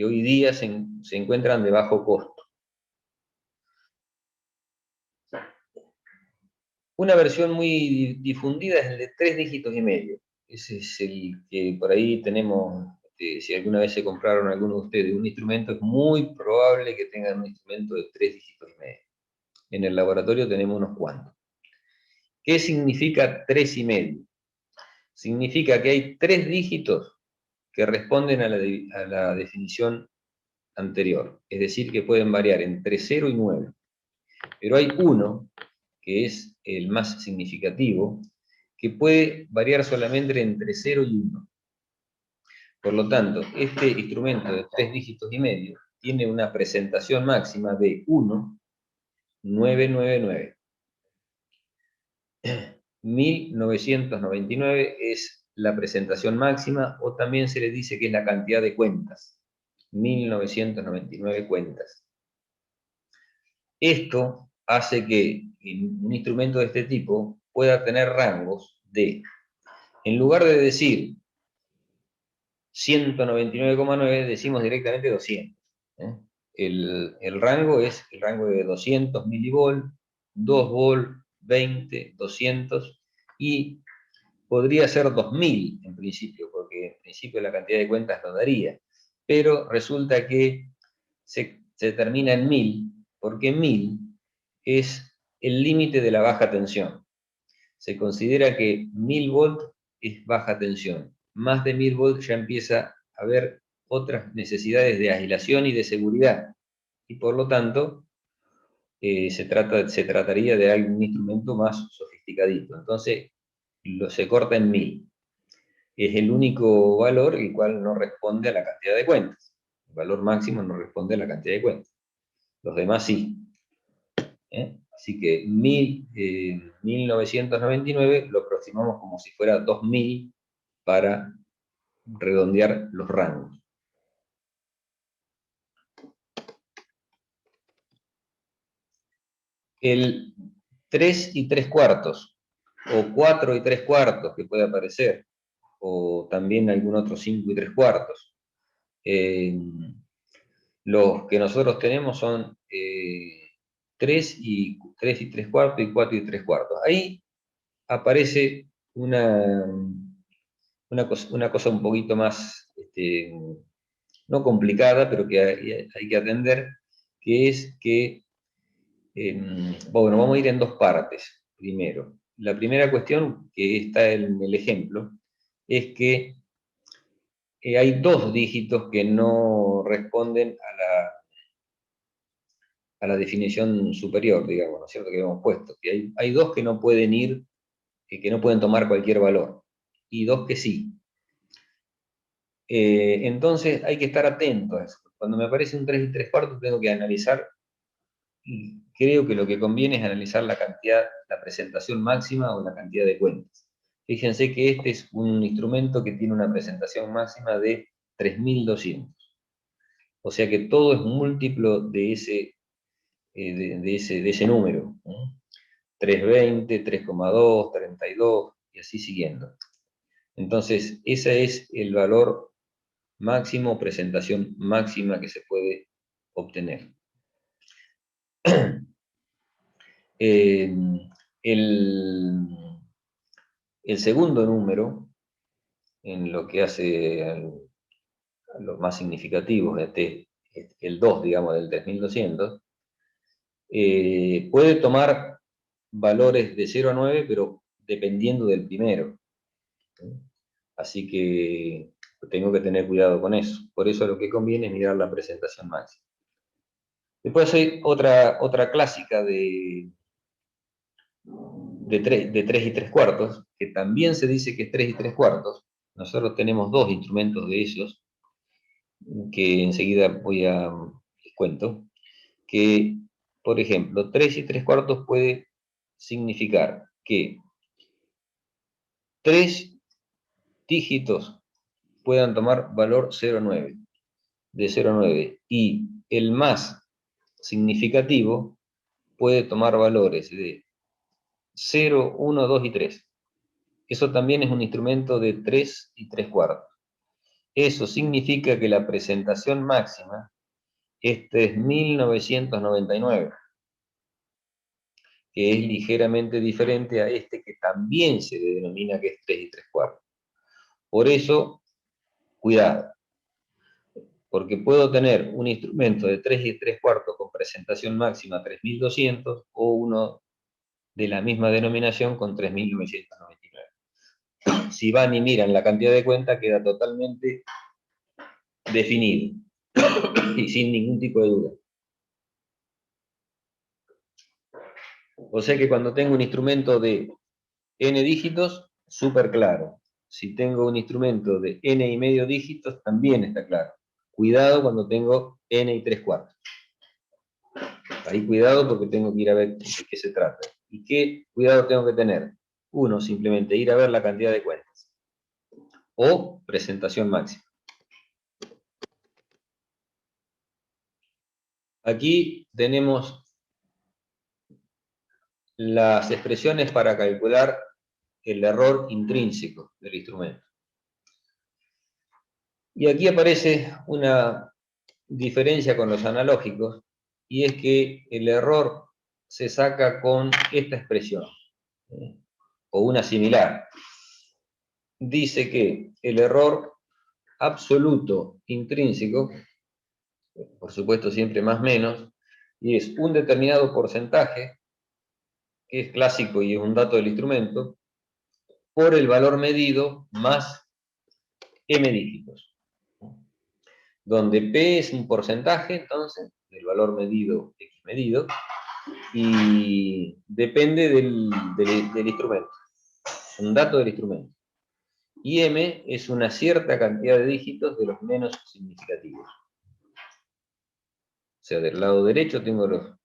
[SPEAKER 1] hoy día se encuentran de bajo costo. Una versión muy difundida es el de 3 dígitos y medio. Ese es el que por ahí tenemos, si alguna vez se compraron alguno de ustedes un instrumento, es muy probable que tengan un instrumento de 3 dígitos y medio. En el laboratorio tenemos unos cuantos. ¿Qué significa 3 y medio? Significa que hay 3 dígitos que responden a la definición anterior, es decir, que pueden variar entre 0 y 9. Pero hay uno, que es el más significativo, que puede variar solamente entre 0 y 1. Por lo tanto, este instrumento de 3 dígitos y medio tiene una presentación máxima de 1,999. 1999 es la presentación máxima, o también se le dice que es la cantidad de cuentas. 1999 cuentas. Esto hace que un instrumento de este tipo pueda tener rangos de, en lugar de decir 199,9, decimos directamente 200. El rango es el rango de 200 milivolt, 2 volt, 20, 200, y podría ser 2000 en principio, porque en principio la cantidad de cuentas lo daría, pero resulta que se termina en 1000, porque 1000 es el límite de la baja tensión. Se considera que 1000 volts es baja tensión. Más de 1000 volts ya empieza a haber otras necesidades de aislación y de seguridad. Y por lo tanto, se trataría de algún instrumento más sofisticadito. Entonces, se corta en 1000. es el único valor el cual no responde a la cantidad de cuentas. El valor máximo no responde a la cantidad de cuentas. Los demás sí. Así que 1999 lo aproximamos como si fuera 2000 para redondear los rangos. El 3 y 3 cuartos, o 4 y 3 cuartos que puede aparecer, o también algún otro 5 y 3 cuartos. Los que nosotros tenemos son 3 y 3 cuartos y 4 y 3 cuartos. Ahí aparece una cosa un poquito más, no complicada, pero que hay que atender, que es que, bueno, vamos a ir en dos partes primero. La primera cuestión que está en el ejemplo es que hay dos dígitos que no responden a la definición superior, digamos, ¿no es cierto?, que hemos puesto. Que hay dos que no pueden ir, que no pueden tomar cualquier valor, y dos que sí. Entonces hay que estar atento a eso. Cuando me aparece un 3 y 3 cuartos tengo que analizar, y creo que lo que conviene es analizar la cantidad, la presentación máxima o la cantidad de cuentas. Fíjense que este es un instrumento que tiene una presentación máxima de 3200. O sea que todo es múltiplo de ese número. 320, 3,2, 32 y así siguiendo. Entonces, ese es el valor máximo, presentación máxima que se puede obtener. El segundo número, en lo que hace a los más significativos, el 2, digamos, del 3200, puede tomar valores de 0 a 9, pero dependiendo del primero. Así que tengo que tener cuidado con eso. Por eso lo que conviene es mirar la presentación máxima. Después hay otra clásica de 3 y 3 cuartos, que también se dice que es 3 y 3 cuartos. Nosotros tenemos dos instrumentos de esos, que enseguida les cuento, que, por ejemplo, 3 y 3 cuartos puede significar que 3 dígitos puedan tomar valor 0,9, de 0,9, y el más significativo puede tomar valores de 0, 1, 2 y 3. Eso también es un instrumento de 3 y 3 cuartos. Eso significa que la presentación máxima es 3999, que es ligeramente diferente a este que también se denomina que es 3 y 3 cuartos. Por eso, cuidado, porque puedo tener un instrumento de 3 y 3 cuartos con presentación máxima 3200 o uno de la misma denominación con 3999. Si van y miran la cantidad de cuenta, queda totalmente definido y sin ningún tipo de duda. O sea que cuando tengo un instrumento de n dígitos, súper claro. Si tengo un instrumento de n y medio dígitos, también está claro. Cuidado cuando tengo n y 3 cuartos. Ahí cuidado porque tengo que ir a ver de qué se trata. ¿Y qué cuidado tengo que tener? Uno, simplemente ir a ver la cantidad de cuentas. O presentación máxima. Aquí tenemos las expresiones para calcular el error intrínseco del instrumento. Y aquí aparece una diferencia con los analógicos, y es que el error se saca con esta expresión, o una similar. Dice que el error absoluto intrínseco, por supuesto siempre más menos, y es un determinado porcentaje, que es clásico y es un dato del instrumento, por el valor medido más m dígitos. Donde P es un porcentaje, entonces, del valor medido, X medido, y depende del instrumento. Un dato del instrumento. Y M es una cierta cantidad de dígitos de los menos significativos. O sea, del lado derecho tengo los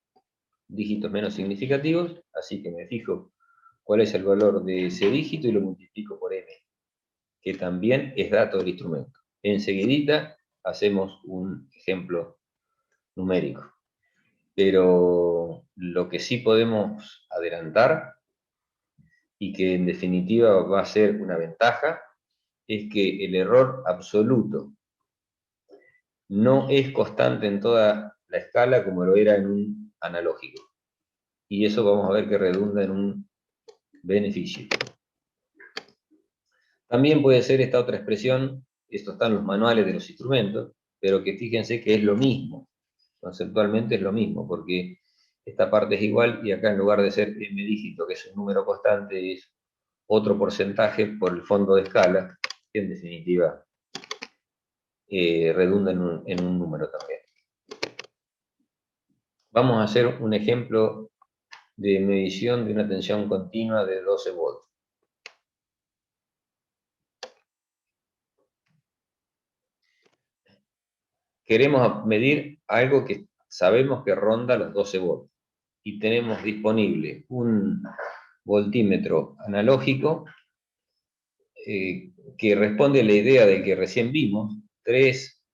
[SPEAKER 1] dígitos menos significativos, así que me fijo cuál es el valor de ese dígito y lo multiplico por M, que también es dato del instrumento. Enseguidita hacemos un ejemplo numérico. Pero lo que sí podemos adelantar, y que en definitiva va a ser una ventaja, es que el error absoluto no es constante en toda la escala como lo era en un analógico. Y eso vamos a ver que redunda en un beneficio. También puede ser esta otra expresión, esto está en los manuales de los instrumentos, pero que fíjense que es lo mismo, conceptualmente es lo mismo, porque esta parte es igual y acá en lugar de ser m dígito, que es un número constante, es otro porcentaje por el fondo de escala, que en definitiva redunda en un número también. Vamos a hacer un ejemplo de medición de una tensión continua de 12 volts. Queremos medir algo que sabemos que ronda los 12 volts y tenemos disponible un voltímetro analógico que responde a la idea de que recién vimos.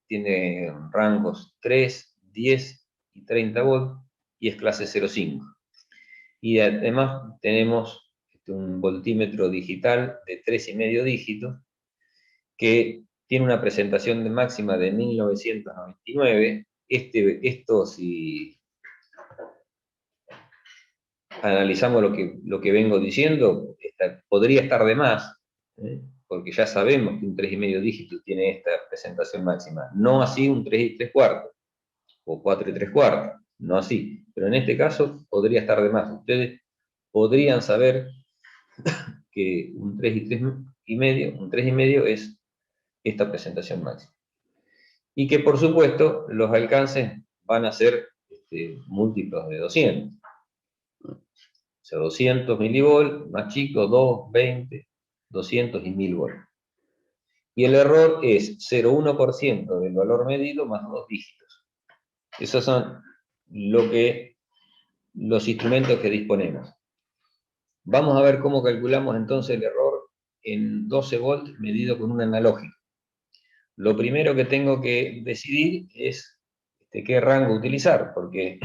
[SPEAKER 1] Tiene rangos 3, 10 y 30 volts y es clase 0,5. Y además tenemos un voltímetro digital de 3,5 dígitos que tiene una presentación de máxima de 1999. Esto, si analizamos lo que vengo diciendo, podría estar de más, porque ya sabemos que un 3,5 dígitos tiene esta presentación máxima. No así un 3,3/4 o 4,3/4, no así. Pero en este caso podría estar de más. Ustedes podrían saber que un 3,5 es esta presentación máxima. Y que por supuesto los alcances van a ser múltiplos de 200. O sea, 200 milivolts, más chico, 2, 20, 200 y 1000 volts. Y el error es 0,1% del valor medido más 2 dígitos. Esos son los instrumentos que disponemos. Vamos a ver cómo calculamos entonces el error en 12 volts medido con un analógico. Lo primero que tengo que decidir es qué rango utilizar, porque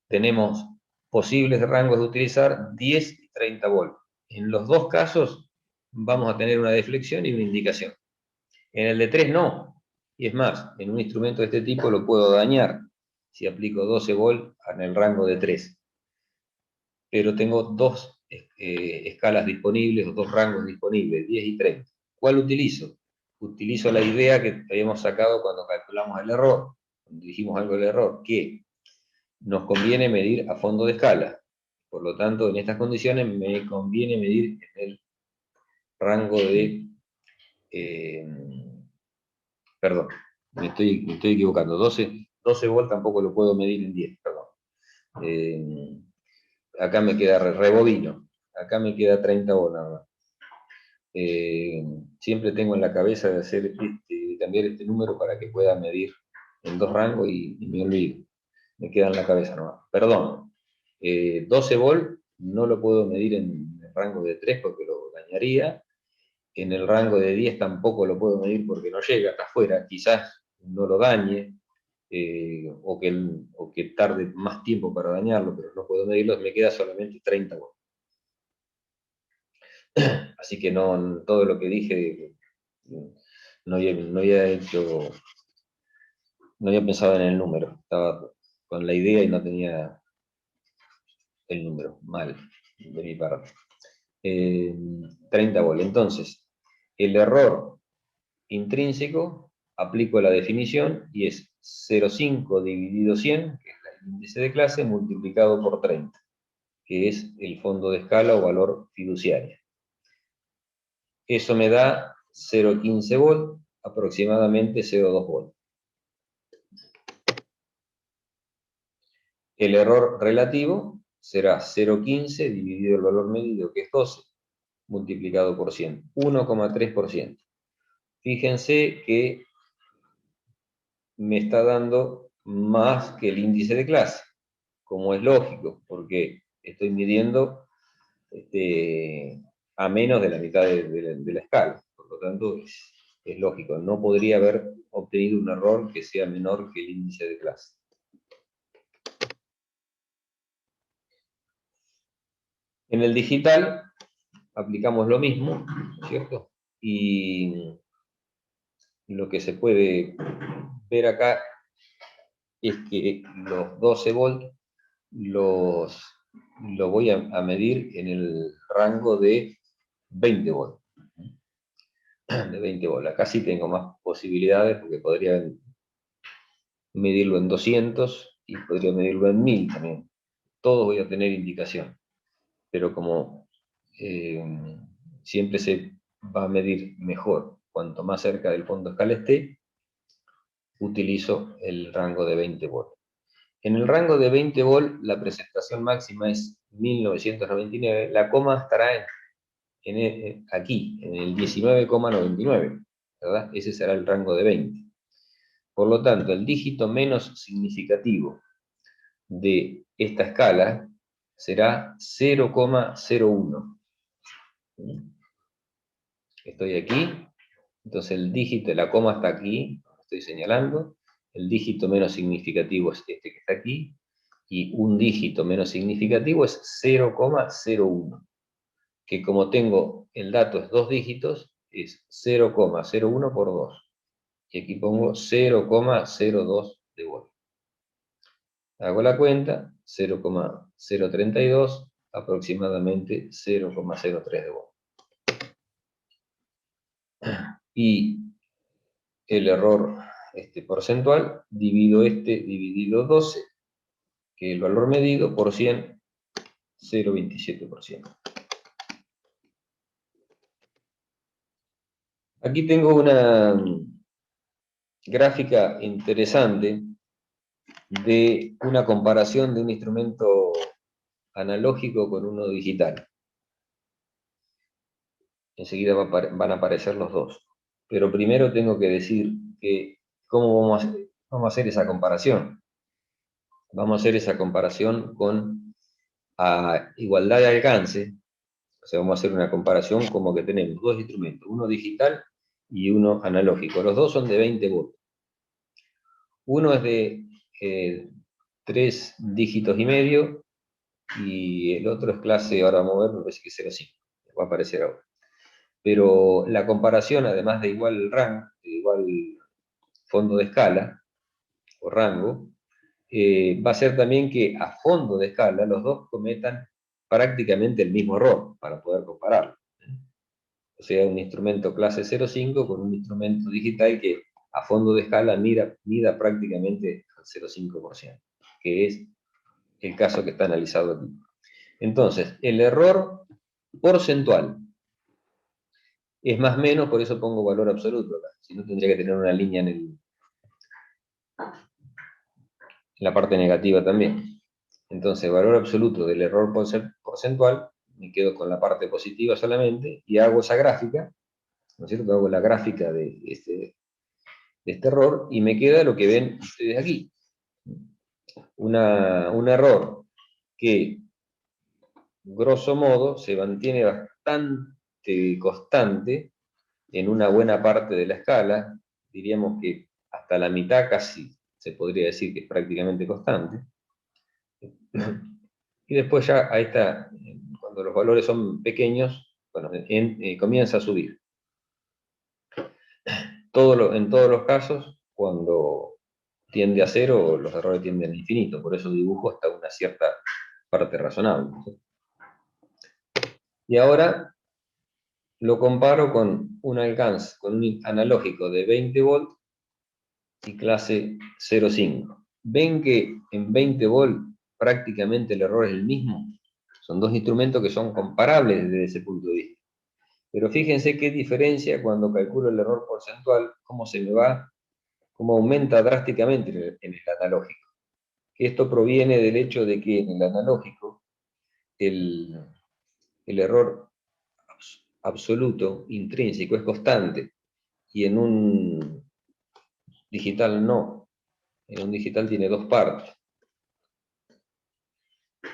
[SPEAKER 1] tenemos posibles rangos de utilizar 10 y 30 volts. En los dos casos vamos a tener una deflexión y una indicación. En el de 3 no. Y es más, en un instrumento de este tipo lo puedo dañar si aplico 12 volts en el rango de 3. Pero tengo dos escalas disponibles o dos rangos disponibles, 10 y 30. ¿Cuál utilizo? Utilizo la idea que habíamos sacado cuando calculamos el error, cuando dijimos algo del error, que nos conviene medir a fondo de escala. Por lo tanto, en estas condiciones me conviene medir en el rango de... perdón, me estoy equivocando. 12 volts tampoco lo puedo medir en 10, perdón. Acá me queda rebobino. Acá me queda 30 volts nada más. Siempre tengo en la cabeza de cambiar este número para que pueda medir en dos rangos y me olvido. Me queda en la cabeza nomás. Perdón, 12 volts no lo puedo medir en el rango de 3 porque lo dañaría. En el rango de 10 tampoco lo puedo medir porque no llega hasta afuera. Quizás no lo dañe o que tarde más tiempo para dañarlo, pero no puedo medirlo. Me queda solamente 30 volts. Así que no, todo lo que dije no había pensado en el número. Estaba con la idea y no tenía el número, mal, de mi parte. 30 volts. Entonces, el error intrínseco, aplico la definición y es 0,5 dividido 100, que es el índice de clase, multiplicado por 30, que es el fondo de escala o valor fiduciario. Eso me da 0,15 volts, aproximadamente 0,2 volts. El error relativo será 0,15 dividido el valor medido, que es 12, multiplicado por 100, 1,3%. Fíjense que me está dando más que el índice de clase, como es lógico, porque estoy midiendo a menos de la mitad de la escala. Por lo tanto, es lógico. No podría haber obtenido un error que sea menor que el índice de clase. En el digital aplicamos lo mismo, ¿cierto? Y lo que se puede ver acá es que los 12 volts los voy a medir en el rango de 20 volts. De 20 volts. Acá sí tengo más posibilidades porque podría medirlo en 200 y podría medirlo en 1000 también. Todos voy a tener indicación. Pero como siempre se va a medir mejor cuanto más cerca del fondo de escala esté, utilizo el rango de 20 volts. En el rango de 20 volts, la presentación máxima es 1999, la coma estará aquí, en el 19,99, ¿verdad? Ese será el rango de 20. Por lo tanto, el dígito menos significativo de esta escala será 0,01. Estoy aquí, entonces el dígito, la coma está aquí, estoy señalando, el dígito menos significativo es este que está aquí, y un dígito menos significativo es 0,01, que como tengo el dato es dos dígitos, es 0,01 por 2. Y aquí pongo 0,02 de volt. Hago la cuenta, 0,032, aproximadamente 0,03 de volt. Y el error porcentual, dividido 12, que es el valor medido, por 100, 0,27%. Aquí tengo una gráfica interesante de una comparación de un instrumento analógico con uno digital. Enseguida van a aparecer los dos. Pero primero tengo que decir que cómo vamos a hacer esa comparación. Vamos a hacer esa comparación con igualdad de alcance. O sea, vamos a hacer una comparación como que tenemos dos instrumentos, uno digital y uno analógico. Los dos son de 20 volts. Uno es de 3 dígitos y medio y el otro es clase, ahora vamos a ver, me parece que es 0,5. Va a aparecer ahora. Pero la comparación, además de igual rango, de igual fondo de escala o rango, va a ser también que a fondo de escala los dos cometan prácticamente el mismo error para poder compararlo. O sea, un instrumento clase 0,5 con un instrumento digital que a fondo de escala mida prácticamente al 0,5%, que es el caso que está analizado aquí. Entonces, el error porcentual es más o menos, por eso pongo valor absoluto acá. Si no, tendría que tener una línea en la parte negativa también. Entonces, valor absoluto del error porcentual, me quedo con la parte positiva solamente y hago esa gráfica, ¿no es cierto? Hago la gráfica de este error y me queda lo que ven ustedes aquí. Un error que, grosso modo, se mantiene bastante constante en una buena parte de la escala, diríamos que hasta la mitad casi se podría decir que es prácticamente constante. Y después ya cuando los valores son pequeños, bueno, comienza a subir. En todos los casos, cuando tiende a cero, los errores tienden a infinito, por eso dibujo hasta una cierta parte razonable. Y ahora lo comparo con un alcance, con un analógico de 20 volts y clase 0,5. ¿Ven que en 20 volts prácticamente el error es el mismo? Son dos instrumentos que son comparables desde ese punto de vista. Pero fíjense qué diferencia cuando calculo el error porcentual, cómo aumenta drásticamente en el analógico. Esto proviene del hecho de que en el analógico el error absoluto, intrínseco, es constante, y en un digital no. En un digital tiene dos partes.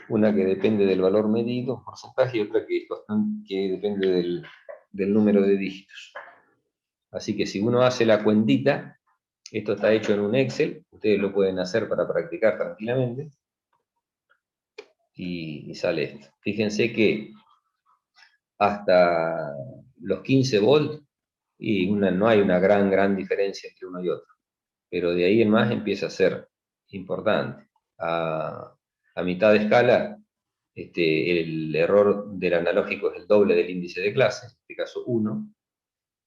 [SPEAKER 1] Una que depende del valor medido, porcentaje, y otra que es constante, que depende del número de dígitos. Así que si uno hace la cuentita, esto está hecho en un Excel, ustedes lo pueden hacer para practicar tranquilamente, y sale esto. Fíjense que hasta los 15 volts, y no hay una gran diferencia entre uno y otro, pero de ahí en más empieza a ser importante. A mitad de escala, el error del analógico es el doble del índice de clase, en este caso 1,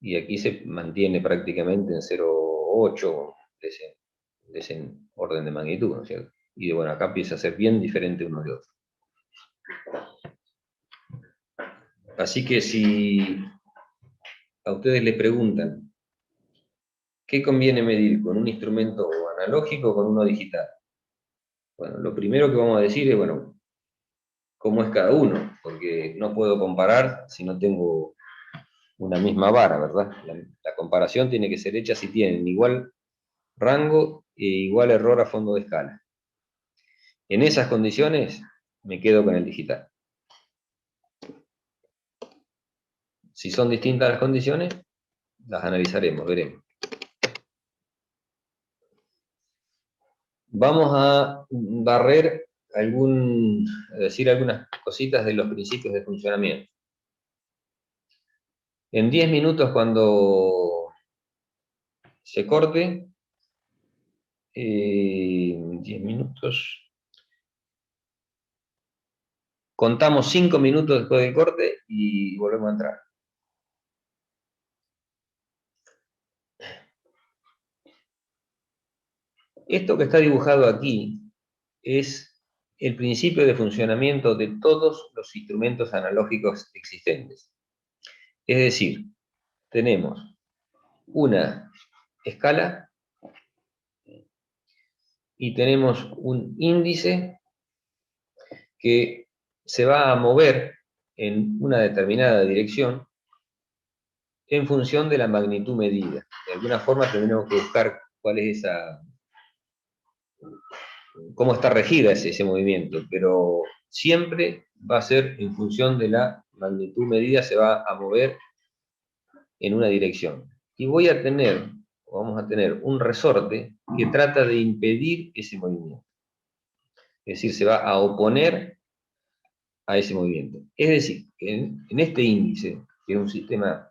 [SPEAKER 1] y aquí se mantiene prácticamente en 0,8 de ese orden de magnitud, ¿no es cierto? Y bueno, acá empieza a ser bien diferente uno de otro. Así que si a ustedes les preguntan, ¿qué conviene medir con un instrumento analógico o con uno digital? Bueno, lo primero que vamos a decir es, bueno, cómo es cada uno, porque no puedo comparar si no tengo una misma vara, ¿verdad? La comparación tiene que ser hecha si tienen igual rango e igual error a fondo de escala. En esas condiciones me quedo con el digital. Si son distintas las condiciones, las analizaremos, veremos. Vamos a barrer decir algunas cositas de los principios de funcionamiento. En 10 minutos, cuando se corte, 10 minutos, contamos 5 minutos después del corte y volvemos a entrar. Esto que está dibujado aquí es el principio de funcionamiento de todos los instrumentos analógicos existentes. Es decir, tenemos una escala y tenemos un índice que se va a mover en una determinada dirección en función de la magnitud medida. De alguna forma tenemos que buscar cuál es cómo está regida ese movimiento, pero siempre va a ser en función de la magnitud medida, se va a mover en una dirección. Y vamos a tener un resorte que trata de impedir ese movimiento. Es decir, se va a oponer a ese movimiento. Es decir, en este índice, que es un sistema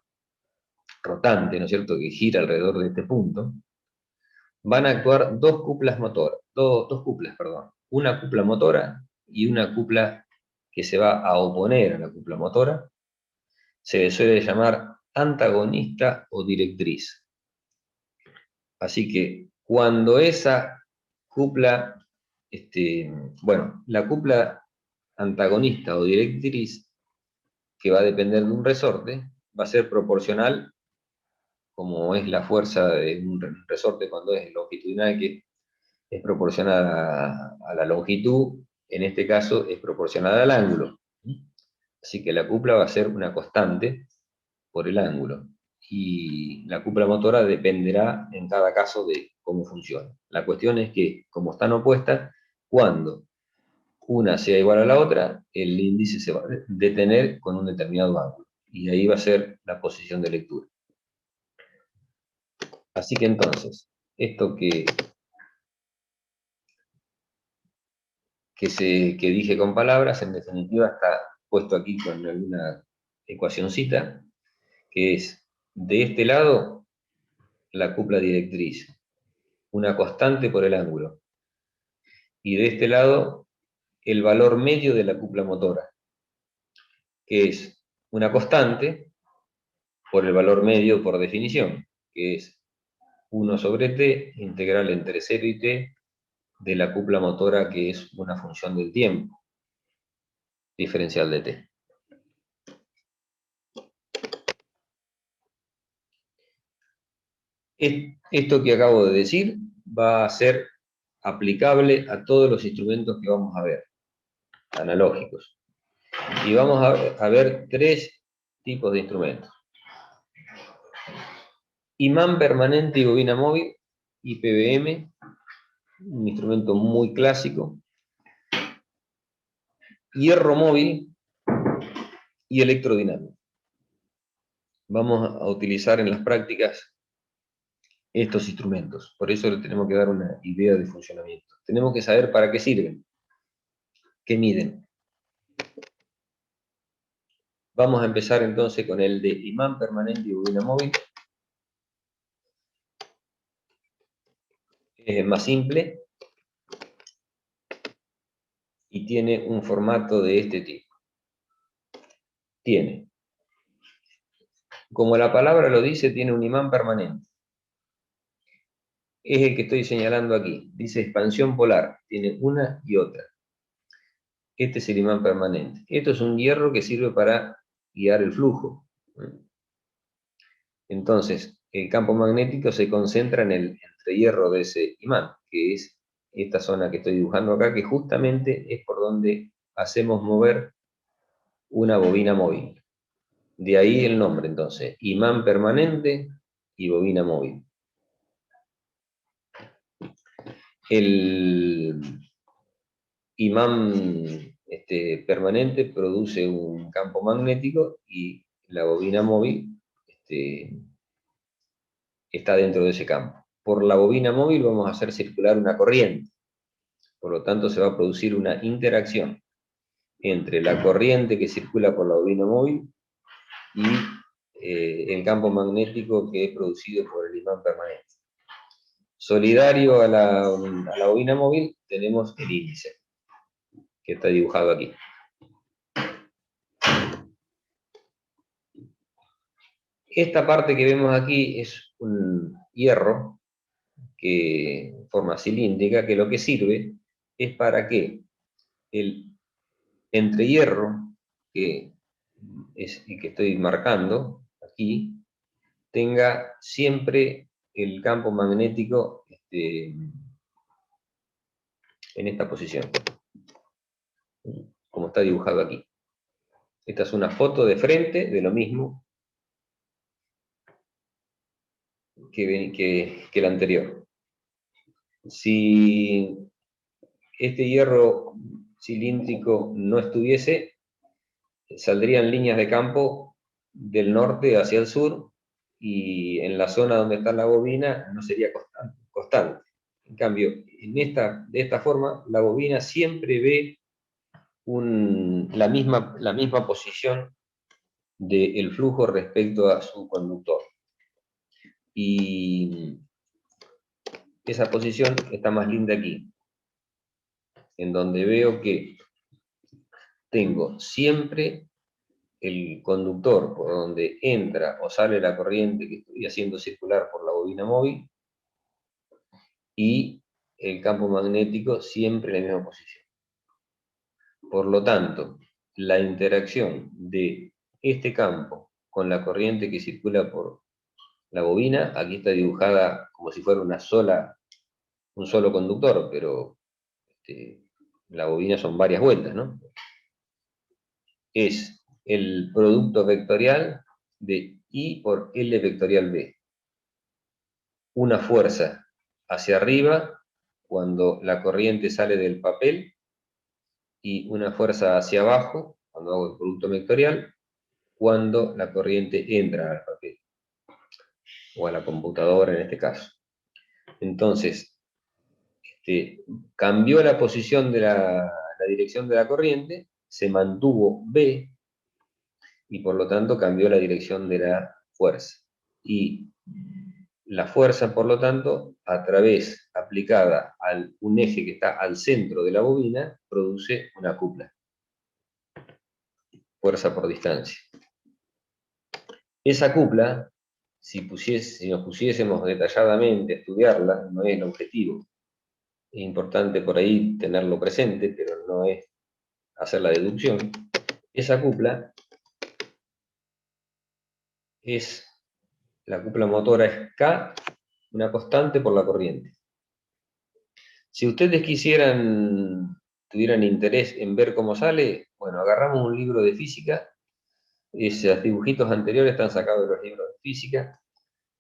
[SPEAKER 1] rotante, ¿no es cierto?, que gira alrededor de este punto, van a actuar dos cuplas, perdón. Una cupla motora y una cupla que se va a oponer a la cupla motora. Se suele llamar antagonista o directriz. Así que cuando esa cupla, la cupla antagonista o directriz, que va a depender de un resorte, va a ser proporcional, como es la fuerza de un resorte cuando es longitudinal, que es proporcional a la longitud, en este caso es proporcional al ángulo. Así que la cupla va a ser una constante por el ángulo. Y la cupla motora dependerá en cada caso de cómo funciona. La cuestión es que, como están opuestas, cuando una sea igual a la otra, el índice se va a detener con un determinado ángulo. Y ahí va a ser la posición de lectura. Así que entonces, esto que dije con palabras, en definitiva está puesto aquí con alguna ecuacioncita, que es, de este lado, la cupla directriz, una constante por el ángulo, y de este lado, el valor medio de la cupla motora, que es una constante por el valor medio por definición, que es 1 sobre t, integral entre 0 y t, de la cupla motora, que es una función del tiempo, diferencial de t. Esto que acabo de decir va a ser aplicable a todos los instrumentos que vamos a ver, analógicos. Y vamos a ver tres tipos de instrumentos. Imán permanente y bobina móvil, IPBM, un instrumento muy clásico. Hierro móvil y electrodinámico. Vamos a utilizar en las prácticas estos instrumentos. Por eso le tenemos que dar una idea de funcionamiento. Tenemos que saber para qué sirven, qué miden. Vamos a empezar entonces con el de imán permanente y bobina móvil. Es más simple y tiene un formato de este tipo. Tiene, como la palabra lo dice, tiene un imán permanente. Es el que estoy señalando aquí. Dice expansión polar. Tiene una y otra. Este es el imán permanente. Esto es un hierro que sirve para guiar el flujo. Entonces, el campo magnético se concentra en el entrehierro de ese imán, que es esta zona que estoy dibujando acá, que justamente es por donde hacemos mover una bobina móvil. De ahí el nombre, entonces, imán permanente y bobina móvil. El imán permanente produce un campo magnético y la bobina móvil está dentro de ese campo. Por la bobina móvil vamos a hacer circular una corriente. Por lo tanto, se va a producir una interacción entre la corriente que circula por la bobina móvil y el campo magnético que es producido por el imán permanente. Solidario a la bobina móvil tenemos el índice, que está dibujado aquí. Esta parte que vemos aquí es un hierro que forma cilíndrica, que lo que sirve es para que el entrehierro, que es el que estoy marcando aquí, tenga siempre el campo magnético en esta posición, como está dibujado aquí. Esta es una foto de frente de lo mismo que la anterior. Si este hierro cilíndrico no estuviese, saldrían líneas de campo del norte hacia el sur y en la zona donde está la bobina no sería constante. En cambio, de esta forma, la bobina siempre ve la misma posición del flujo respecto a su conductor. Y esa posición está más linda aquí, en donde veo que tengo siempre el conductor por donde entra o sale la corriente que estoy haciendo circular por la bobina móvil y el campo magnético siempre en la misma posición. Por lo tanto, la interacción de este campo con la corriente que circula por la bobina, aquí está dibujada como si fuera un solo conductor, pero la bobina son varias vueltas, ¿no? Es el producto vectorial de I por L vectorial B. Una fuerza hacia arriba cuando la corriente sale del papel y una fuerza hacia abajo cuando hago el producto vectorial cuando la corriente entra al papel o a la computadora en este caso. Entonces, cambió la posición de la dirección de la corriente, se mantuvo B y por lo tanto cambió la dirección de la fuerza. Y la fuerza, por lo tanto, aplicada a un eje que está al centro de la bobina, produce una cupla. Fuerza por distancia. Esa cupla, si nos pusiésemos detalladamente a estudiarla, no es el objetivo. Es importante por ahí tenerlo presente, pero no es hacer la deducción. Esa cupla la cupla motora es K, una constante por la corriente. Si ustedes tuvieran interés en ver cómo sale, bueno, agarramos un libro de física Esos dibujitos anteriores están sacados de los libros de física.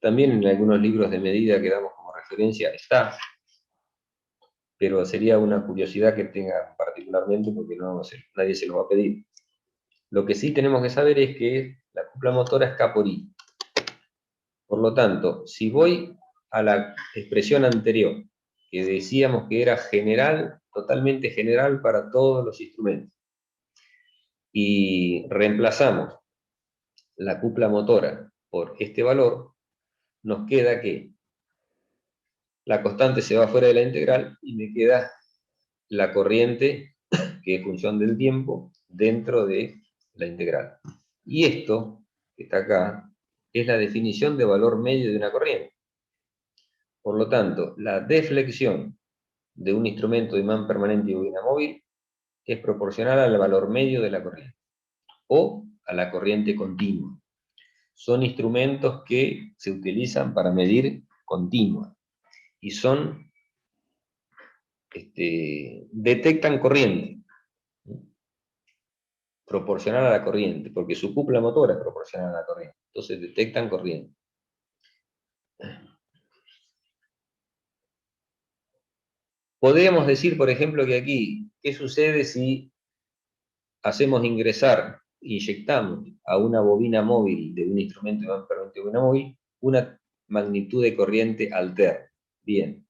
[SPEAKER 1] También en algunos libros de medida que damos como referencia está, pero sería una curiosidad que tengan particularmente porque nadie se lo va a pedir. Lo que sí tenemos que saber es que la cúpula motora es K por I. Por lo tanto, si voy a la expresión anterior, que decíamos que era general, totalmente general para todos los instrumentos, y reemplazamos la cúpula motora por este valor, nos queda que la constante se va fuera de la integral y me queda la corriente, que es función del tiempo, dentro de la integral. Y esto, que está acá, es la definición de valor medio de una corriente. Por lo tanto, la deflexión de un instrumento de imán permanente y bobina móvil es proporcional al valor medio de la corriente, o a la corriente continua. Son instrumentos que se utilizan para medir continua, y detectan corriente, proporcional a la corriente, porque su cúpula motora es proporcional a la corriente, entonces detectan corriente. Podríamos decir, por ejemplo, que aquí, ¿qué sucede si hacemos ingresar, inyectamos a una bobina móvil de un instrumento de imán permanente de bobina móvil una magnitud de corriente alterna? Bien,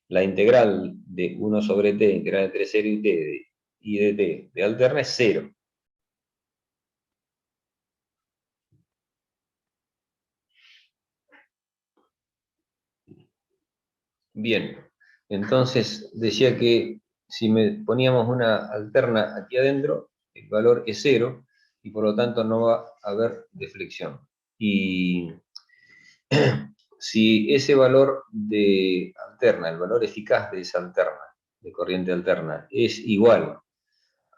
[SPEAKER 1] la integral de 1 sobre t, integral entre 0 y t, y de t de alterna es 0. Bien, entonces decía que si poníamos una alterna aquí adentro, el valor es 0, y por lo tanto no va a haber deflexión. Y si ese valor de alterna, el valor eficaz de esa alterna, de corriente alterna, es igual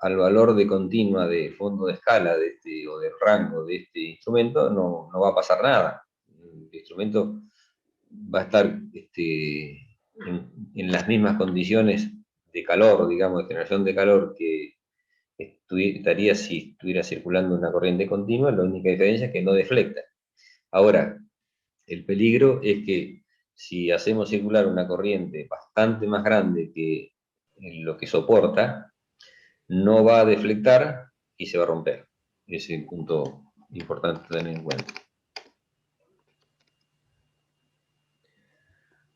[SPEAKER 1] al valor de continua de fondo de escala o de rango de este instrumento, no va a pasar nada. El instrumento va a estar en las mismas condiciones de calor, digamos, de generación de calor que estaría si estuviera circulando una corriente continua. La única diferencia es que no deflecta. Ahora, el peligro es que si hacemos circular una corriente bastante más grande que lo que soporta, no va a deflectar y se va a romper. Ese es el punto importante a tener en cuenta.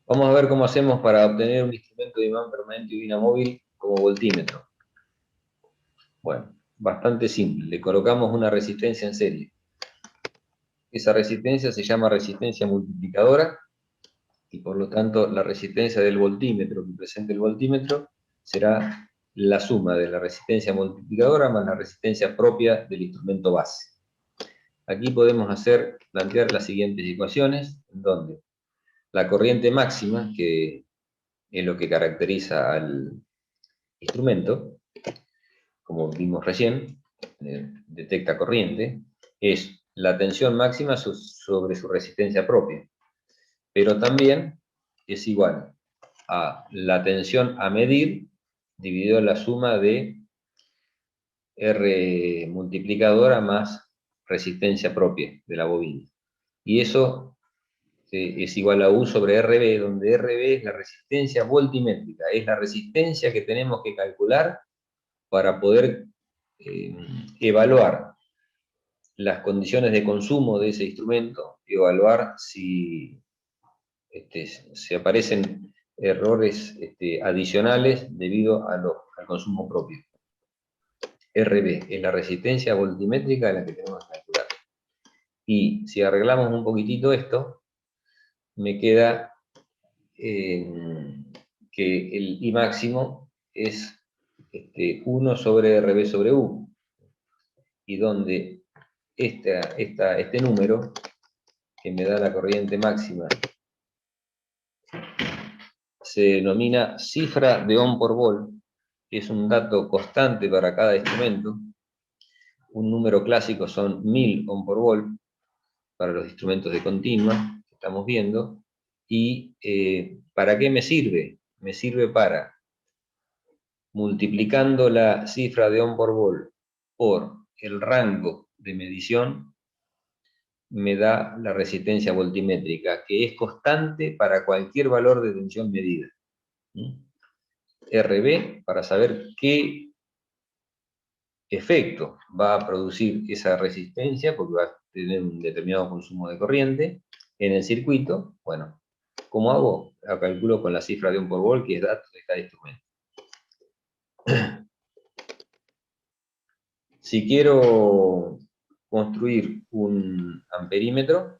[SPEAKER 1] Vamos a ver cómo hacemos para obtener un instrumento de imán permanente y bobina móvil como voltímetro. Bueno, bastante simple. Le colocamos una resistencia en serie. Esa resistencia se llama resistencia multiplicadora, y por lo tanto la resistencia del voltímetro que presenta el voltímetro será la suma de la resistencia multiplicadora más la resistencia propia del instrumento base. Aquí podemos plantear las siguientes ecuaciones, donde la corriente máxima, que es lo que caracteriza al instrumento, como vimos recién, detecta corriente, es la tensión máxima sobre su resistencia propia, pero también es igual a la tensión a medir dividido la suma de R multiplicadora más resistencia propia de la bobina. Y eso es igual a U sobre RB, donde RB es la resistencia voltimétrica, es la resistencia que tenemos que calcular para poder evaluar las condiciones de consumo de ese instrumento, evaluar si se aparecen errores adicionales debido al consumo propio. RB es la resistencia voltimétrica a la que tenemos que calcular. Y si arreglamos un poquitito esto, me queda que el I máximo es 1 sobre RB sobre U, y donde este número, que me da la corriente máxima, se denomina cifra de ohm por volt, que es un dato constante para cada instrumento. Un número clásico son 1000 ohm por volt para los instrumentos de continua que estamos viendo. ¿Y para qué me sirve? Me sirve para, multiplicando la cifra de ohm por volt por el rango de medición me da la resistencia voltimétrica, que es constante para cualquier valor de tensión medida. RB, para saber qué efecto va a producir esa resistencia, porque va a tener un determinado consumo de corriente en el circuito. Bueno, ¿cómo hago? Lo calculo con la cifra de Ohm por volt, que es datos de cada instrumento. Si quiero construir un amperímetro,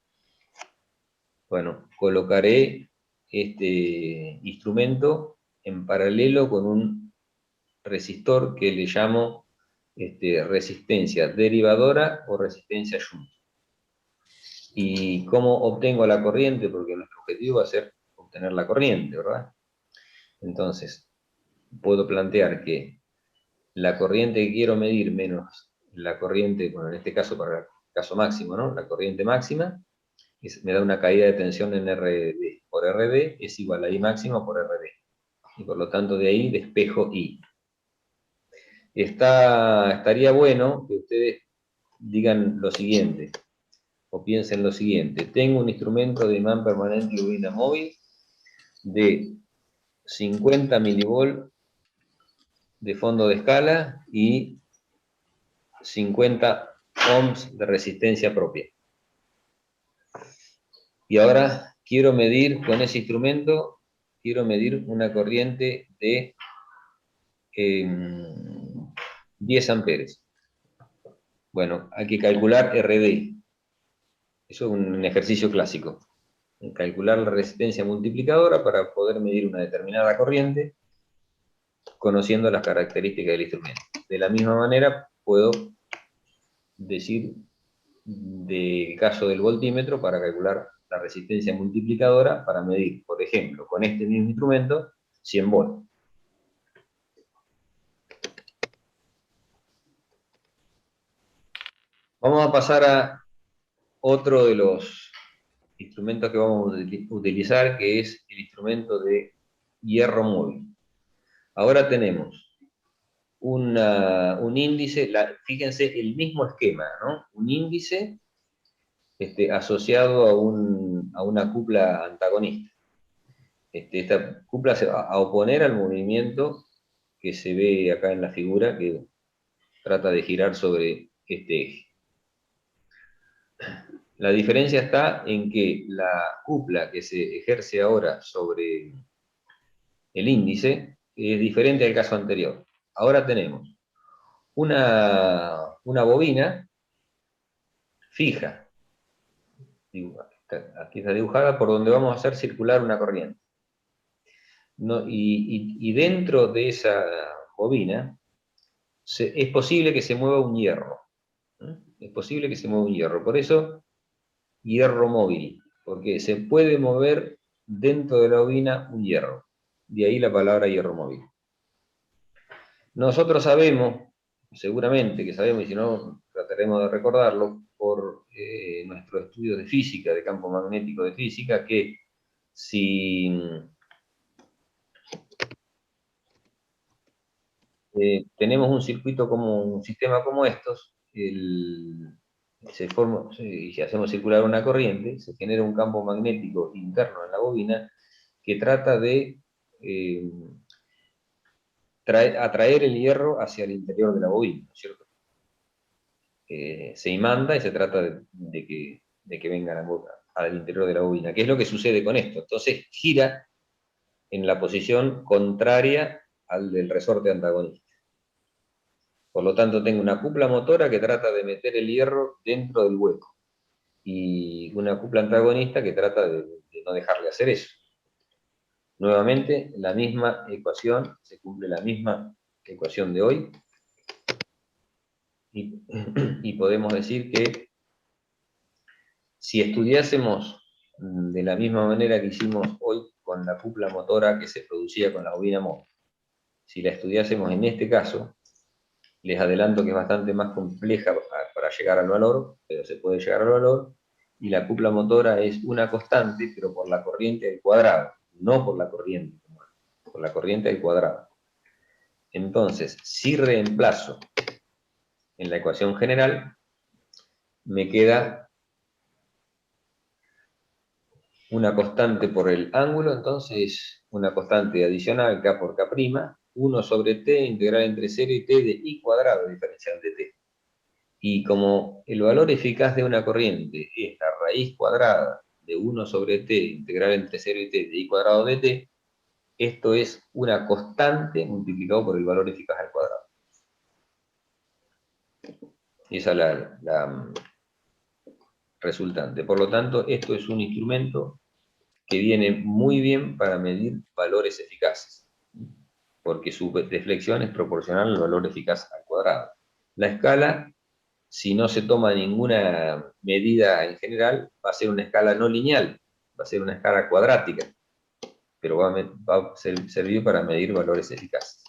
[SPEAKER 1] bueno, colocaré este instrumento en paralelo con un resistor que le llamo resistencia derivadora o resistencia Shunt. ¿Y cómo obtengo la corriente? Porque nuestro objetivo va a ser obtener la corriente, ¿verdad? Entonces, puedo plantear que la corriente que quiero medir menos la corriente, bueno, en este caso para el caso máximo, ¿no? La corriente máxima me da una caída de tensión en RD por RD es igual a I máxima por RD. Y por lo tanto de ahí despejo I. Estaría bueno que ustedes digan lo siguiente, o piensen lo siguiente. Tengo un instrumento de imán permanente y bobina móvil de 50 milivolt de fondo de escala y 50 ohms de resistencia propia. Y ahora quiero medir con ese instrumento, quiero medir una corriente de 10 amperes. Bueno, hay que calcular RD. Eso es un ejercicio clásico. Calcular la resistencia multiplicadora para poder medir una determinada corriente conociendo las características del instrumento. De la misma manera, puedo decir del caso del voltímetro para calcular la resistencia multiplicadora para medir, por ejemplo, con este mismo instrumento, 100 volts. Vamos a pasar a otro de los instrumentos que vamos a utilizar, que es el instrumento de hierro móvil. Ahora tenemos un índice, fíjense el mismo esquema, ¿no? Un índice asociado a una cupla antagonista. Esta cupla se va a oponer al movimiento que se ve acá en la figura, que trata de girar sobre este eje. La diferencia está en que la cupla que se ejerce ahora sobre el índice es diferente al caso anterior. Ahora tenemos una bobina fija, aquí está dibujada, por donde vamos a hacer circular una corriente. Y dentro de esa bobina es posible que se mueva un hierro. Es posible que se mueva un hierro. Por eso, hierro móvil, porque se puede mover dentro de la bobina un hierro. De ahí la palabra hierro móvil. Nosotros sabemos, seguramente que sabemos, y si no, trataremos de recordarlo, por nuestros estudios de física, de campo magnético de física, que si tenemos un circuito como un sistema como estos, y si hacemos circular una corriente, se genera un campo magnético interno en la bobina que trata de atraer el hierro hacia el interior de la bobina, ¿no es cierto? Se imanda y se trata de que venga al interior de la bobina. ¿Qué es lo que sucede con esto? Entonces gira en la posición contraria al del resorte antagonista. Por lo tanto, tengo una cupla motora que trata de meter el hierro dentro del hueco. Y una cupla antagonista que trata de no dejarle hacer eso. Nuevamente, la misma ecuación, se cumple la misma ecuación de hoy. Y podemos decir que si estudiásemos de la misma manera que hicimos hoy con la cupla motora que se producía con la bobina móvil, si la estudiásemos en este caso, les adelanto que es bastante más compleja para llegar al valor, pero se puede llegar al valor, y la cupla motora es una constante, pero por la corriente al cuadrado, no por la corriente, por la corriente al cuadrado. Entonces, si reemplazo en la ecuación general, me queda una constante por el ángulo, entonces una constante adicional, k por k', 1 sobre t integral entre 0 y t de i cuadrado diferencial de t. Y como el valor eficaz de una corriente es la raíz cuadrada de 1 sobre t integral entre 0 y t de i cuadrado de t, esto es una constante multiplicado por el valor eficaz al cuadrado. Esa es la resultante. Por lo tanto, esto es un instrumento que viene muy bien para medir valores eficaces, porque su deflexión es proporcional al valor eficaz al cuadrado. La escala, si no se toma ninguna medida en general, va a ser una escala no lineal, va a ser una escala cuadrática, pero va a servir para medir valores eficaces.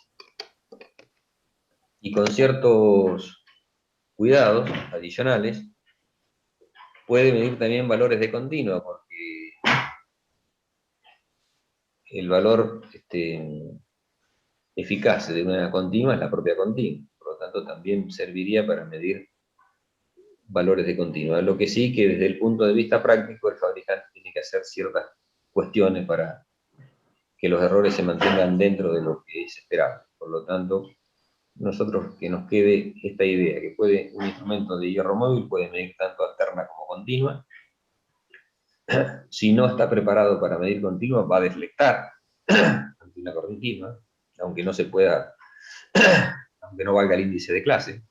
[SPEAKER 1] Y con ciertos cuidados adicionales, puede medir también valores de continua, porque el valor eficaz de una continua es la propia continua. Por lo tanto, también serviría para medir valores de continua. Lo que sí que desde el punto de vista práctico, el fabricante tiene que hacer ciertas cuestiones para que los errores se mantengan dentro de lo que es esperable. Por lo tanto, nosotros que nos quede esta idea, que un instrumento de hierro móvil puede medir tanto alterna como continua. Si no está preparado para medir continua, va a deflectar ante una continua, aunque no se pueda, aunque no valga el índice de clase.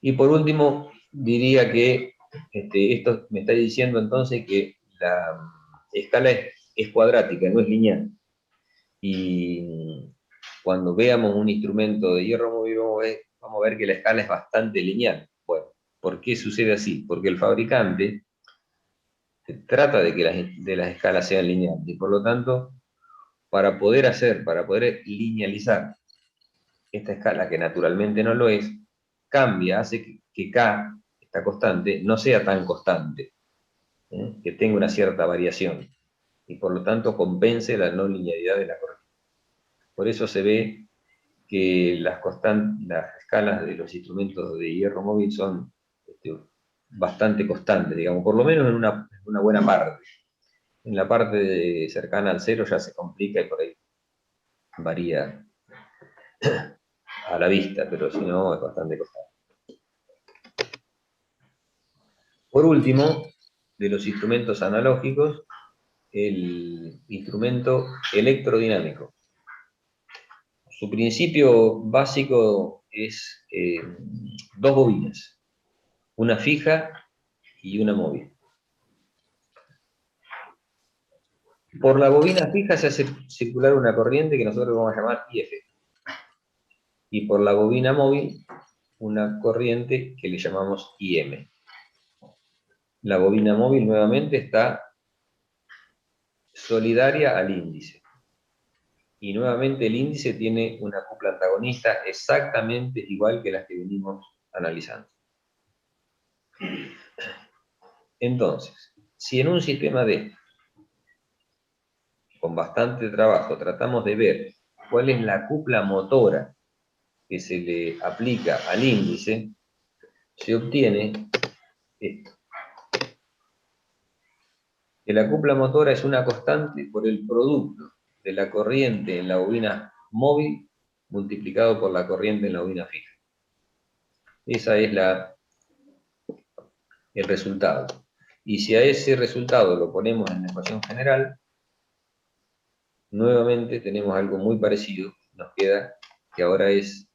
[SPEAKER 1] Y por último, diría que esto me está diciendo entonces que la escala es cuadrática, no es lineal. Y cuando veamos un instrumento de hierro móvil, vamos a ver que la escala es bastante lineal. Bueno, ¿por qué sucede así? Porque el fabricante trata de que las escalas sean lineales, y por lo tanto, para poder linealizar esta escala, que naturalmente no lo es, hace que K, esta constante, no sea tan constante, que tenga una cierta variación, y por lo tanto compense la no linealidad de la corriente. Por eso se ve que las escalas de los instrumentos de hierro móvil son bastante constantes, digamos, por lo menos en una buena parte. En la parte cercana al cero ya se complica y por ahí varía a la vista, pero si no es bastante constante. Por último, de los instrumentos analógicos, el instrumento electrodinámico. Su principio básico es dos bobinas, una fija y una móvil. Por la bobina fija se hace circular una corriente que nosotros vamos a llamar IF. Y por la bobina móvil, una corriente que le llamamos IM. La bobina móvil nuevamente está solidaria al índice. Y nuevamente el índice tiene una cupla antagonista exactamente igual que las que venimos analizando. Entonces, si en un sistema D, con bastante trabajo, tratamos de ver cuál es la cupla motora que se le aplica al índice, se obtiene esto. Que la cupla motora es una constante por el producto de la corriente en la bobina móvil multiplicado por la corriente en la bobina fija. Ese es el resultado. Y si a ese resultado lo ponemos en la ecuación general, nuevamente tenemos algo muy parecido. Nos queda que ahora es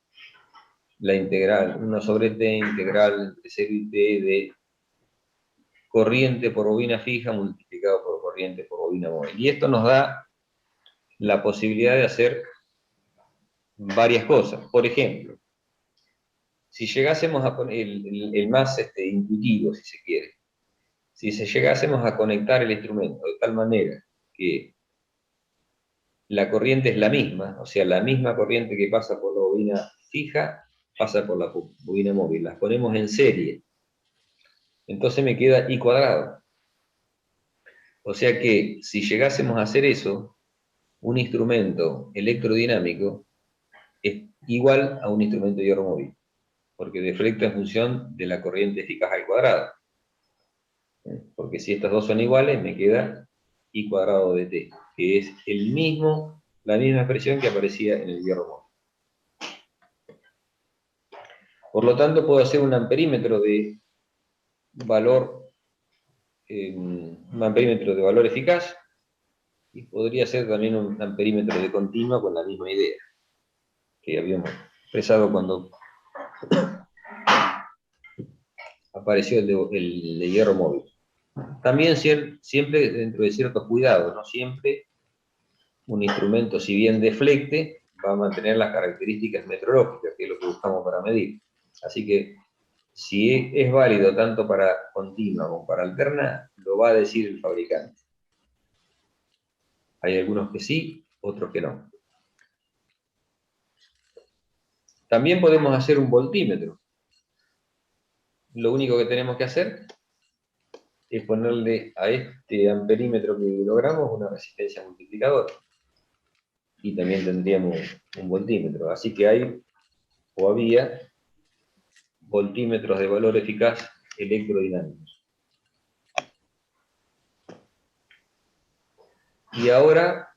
[SPEAKER 1] la integral 1 sobre t integral entre 0 y t de corriente por bobina fija multiplicado por corriente por bobina móvil. Y esto nos da la posibilidad de hacer varias cosas. Por ejemplo, si llegásemos a poner el más intuitivo, si se quiere, si llegásemos a conectar el instrumento de tal manera que la corriente es la misma, o sea, la misma corriente que pasa por la bobina fija, pasa por la bobina móvil, las ponemos en serie, entonces me queda I cuadrado. O sea que si llegásemos a hacer eso, un instrumento electrodinámico es igual a un instrumento de hierro móvil. porque deflecto en función de la corriente eficaz al cuadrado. Porque si estas dos son iguales, me queda I cuadrado de T, que es la misma expresión que aparecía en el hierro móvil. Por lo tanto, puedo hacer un amperímetro de valor, eficaz, y podría ser también un amperímetro de continua con la misma idea que habíamos expresado cuando apareció el de hierro móvil. También siempre dentro de ciertos cuidados, no siempre un instrumento, si bien deflecte, va a mantener las características metrológicas, que es lo que buscamos para medir. Así que, si es válido tanto para continua como para alterna, lo va a decir el fabricante. Hay algunos que sí, otros que no. También podemos hacer un voltímetro. Lo único que tenemos que hacer es ponerle a este amperímetro que logramos una resistencia multiplicadora. Y también tendríamos un voltímetro. Así que había voltímetros de valor eficaz electrodinámicos. Y ahora,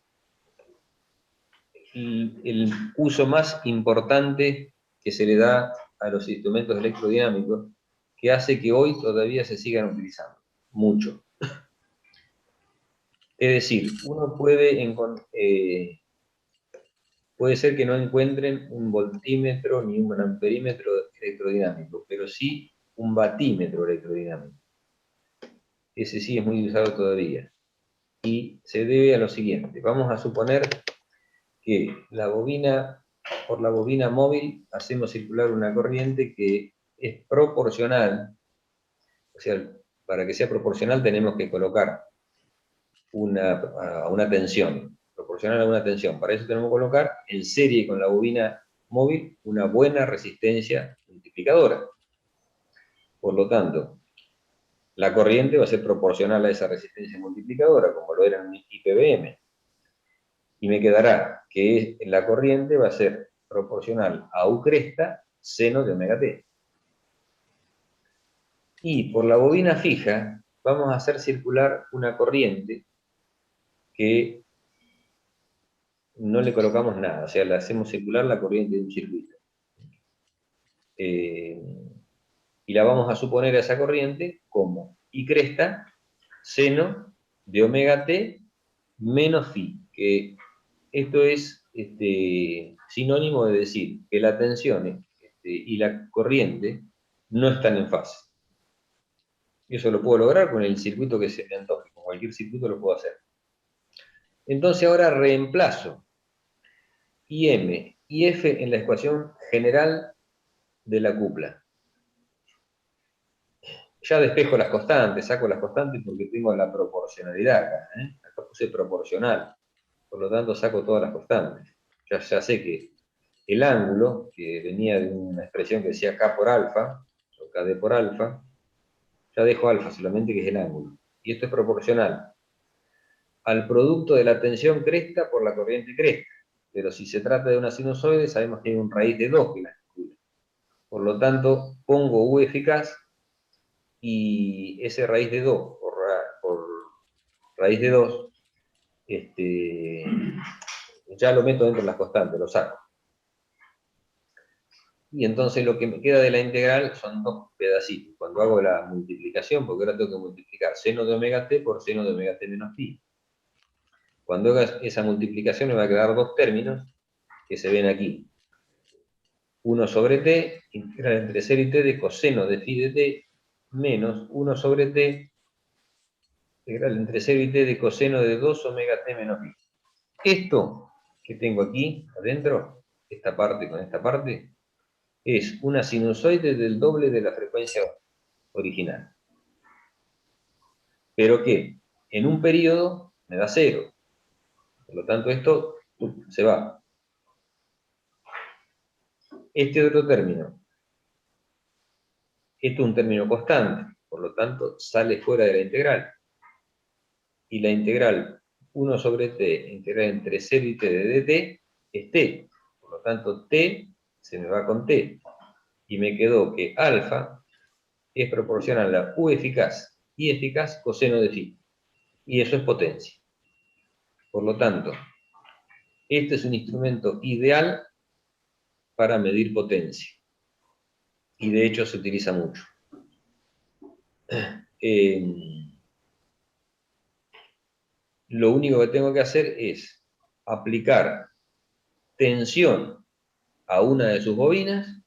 [SPEAKER 1] el uso más importante que se le da a los instrumentos electrodinámicos, que hace que hoy todavía se sigan utilizando mucho. Es decir, uno puede ser que no encuentren un voltímetro ni un amperímetro electrodinámico, pero sí un batímetro electrodinámico. Ese sí es muy usado todavía. Y se debe a lo siguiente. Vamos a suponer que por la bobina móvil hacemos circular una corriente que es proporcional. O sea, para que sea proporcional tenemos que colocar una tensión, proporcional a una tensión. Para eso tenemos que colocar en serie con la bobina móvil una buena resistencia multiplicadora. Por lo tanto, la corriente va a ser proporcional a esa resistencia multiplicadora, como lo era en IPBM. Y me quedará que la corriente va a ser proporcional a U cresta seno de omega t. Y por la bobina fija vamos a hacer circular una corriente que no le colocamos nada, o sea, le hacemos circular la corriente de un circuito. Y la vamos a suponer a esa corriente como I cresta seno de omega t menos phi, que esto es sinónimo de decir que la tensión y la corriente no están en fase. Eso lo puedo lograr con el circuito que se me antoje, con cualquier circuito lo puedo hacer. Entonces ahora reemplazo IM y F en la ecuación general de la cupla. Ya despejo las constantes, saco las constantes porque tengo la proporcionalidad acá. Acá puse proporcional, por lo tanto saco todas las constantes. Ya sé que el ángulo, que venía de una expresión que decía K por alfa, o KD por alfa, ya dejo alfa solamente, que es el ángulo. Y esto es proporcional al producto de la tensión cresta por la corriente cresta. Pero si se trata de una sinusoide, sabemos que hay un raíz de 2 que la calcula. Por lo tanto, pongo U eficaz, y ese raíz de 2 por raíz de 2, ya lo meto dentro de las constantes, lo saco. Y entonces lo que me queda de la integral son dos pedacitos. Cuando hago la multiplicación, porque ahora tengo que multiplicar seno de omega t por seno de omega t menos pi. Cuando haga esa multiplicación me va a quedar dos términos que se ven aquí. 1 sobre t, integral entre 0 y t de coseno de phi de t, menos 1 sobre t, integral entre 0 y t de coseno de 2 omega t menos pi. Esto que tengo aquí adentro, esta parte con esta parte, es una sinusoide del doble de la frecuencia original. Pero que en un periodo me da 0. Por lo tanto, esto se va. Este otro término, esto es un término constante, por lo tanto, sale fuera de la integral. Y la integral 1 sobre t, integral entre 0 y t de dt, es t. Por lo tanto, t se me va con t. Y me quedó que alfa es proporcional a U eficaz, I eficaz, coseno de phi. Y eso es potencia. Por lo tanto, este es un instrumento ideal para medir potencia. Y de hecho se utiliza mucho. Lo único que tengo que hacer es aplicar tensión a una de sus bobinas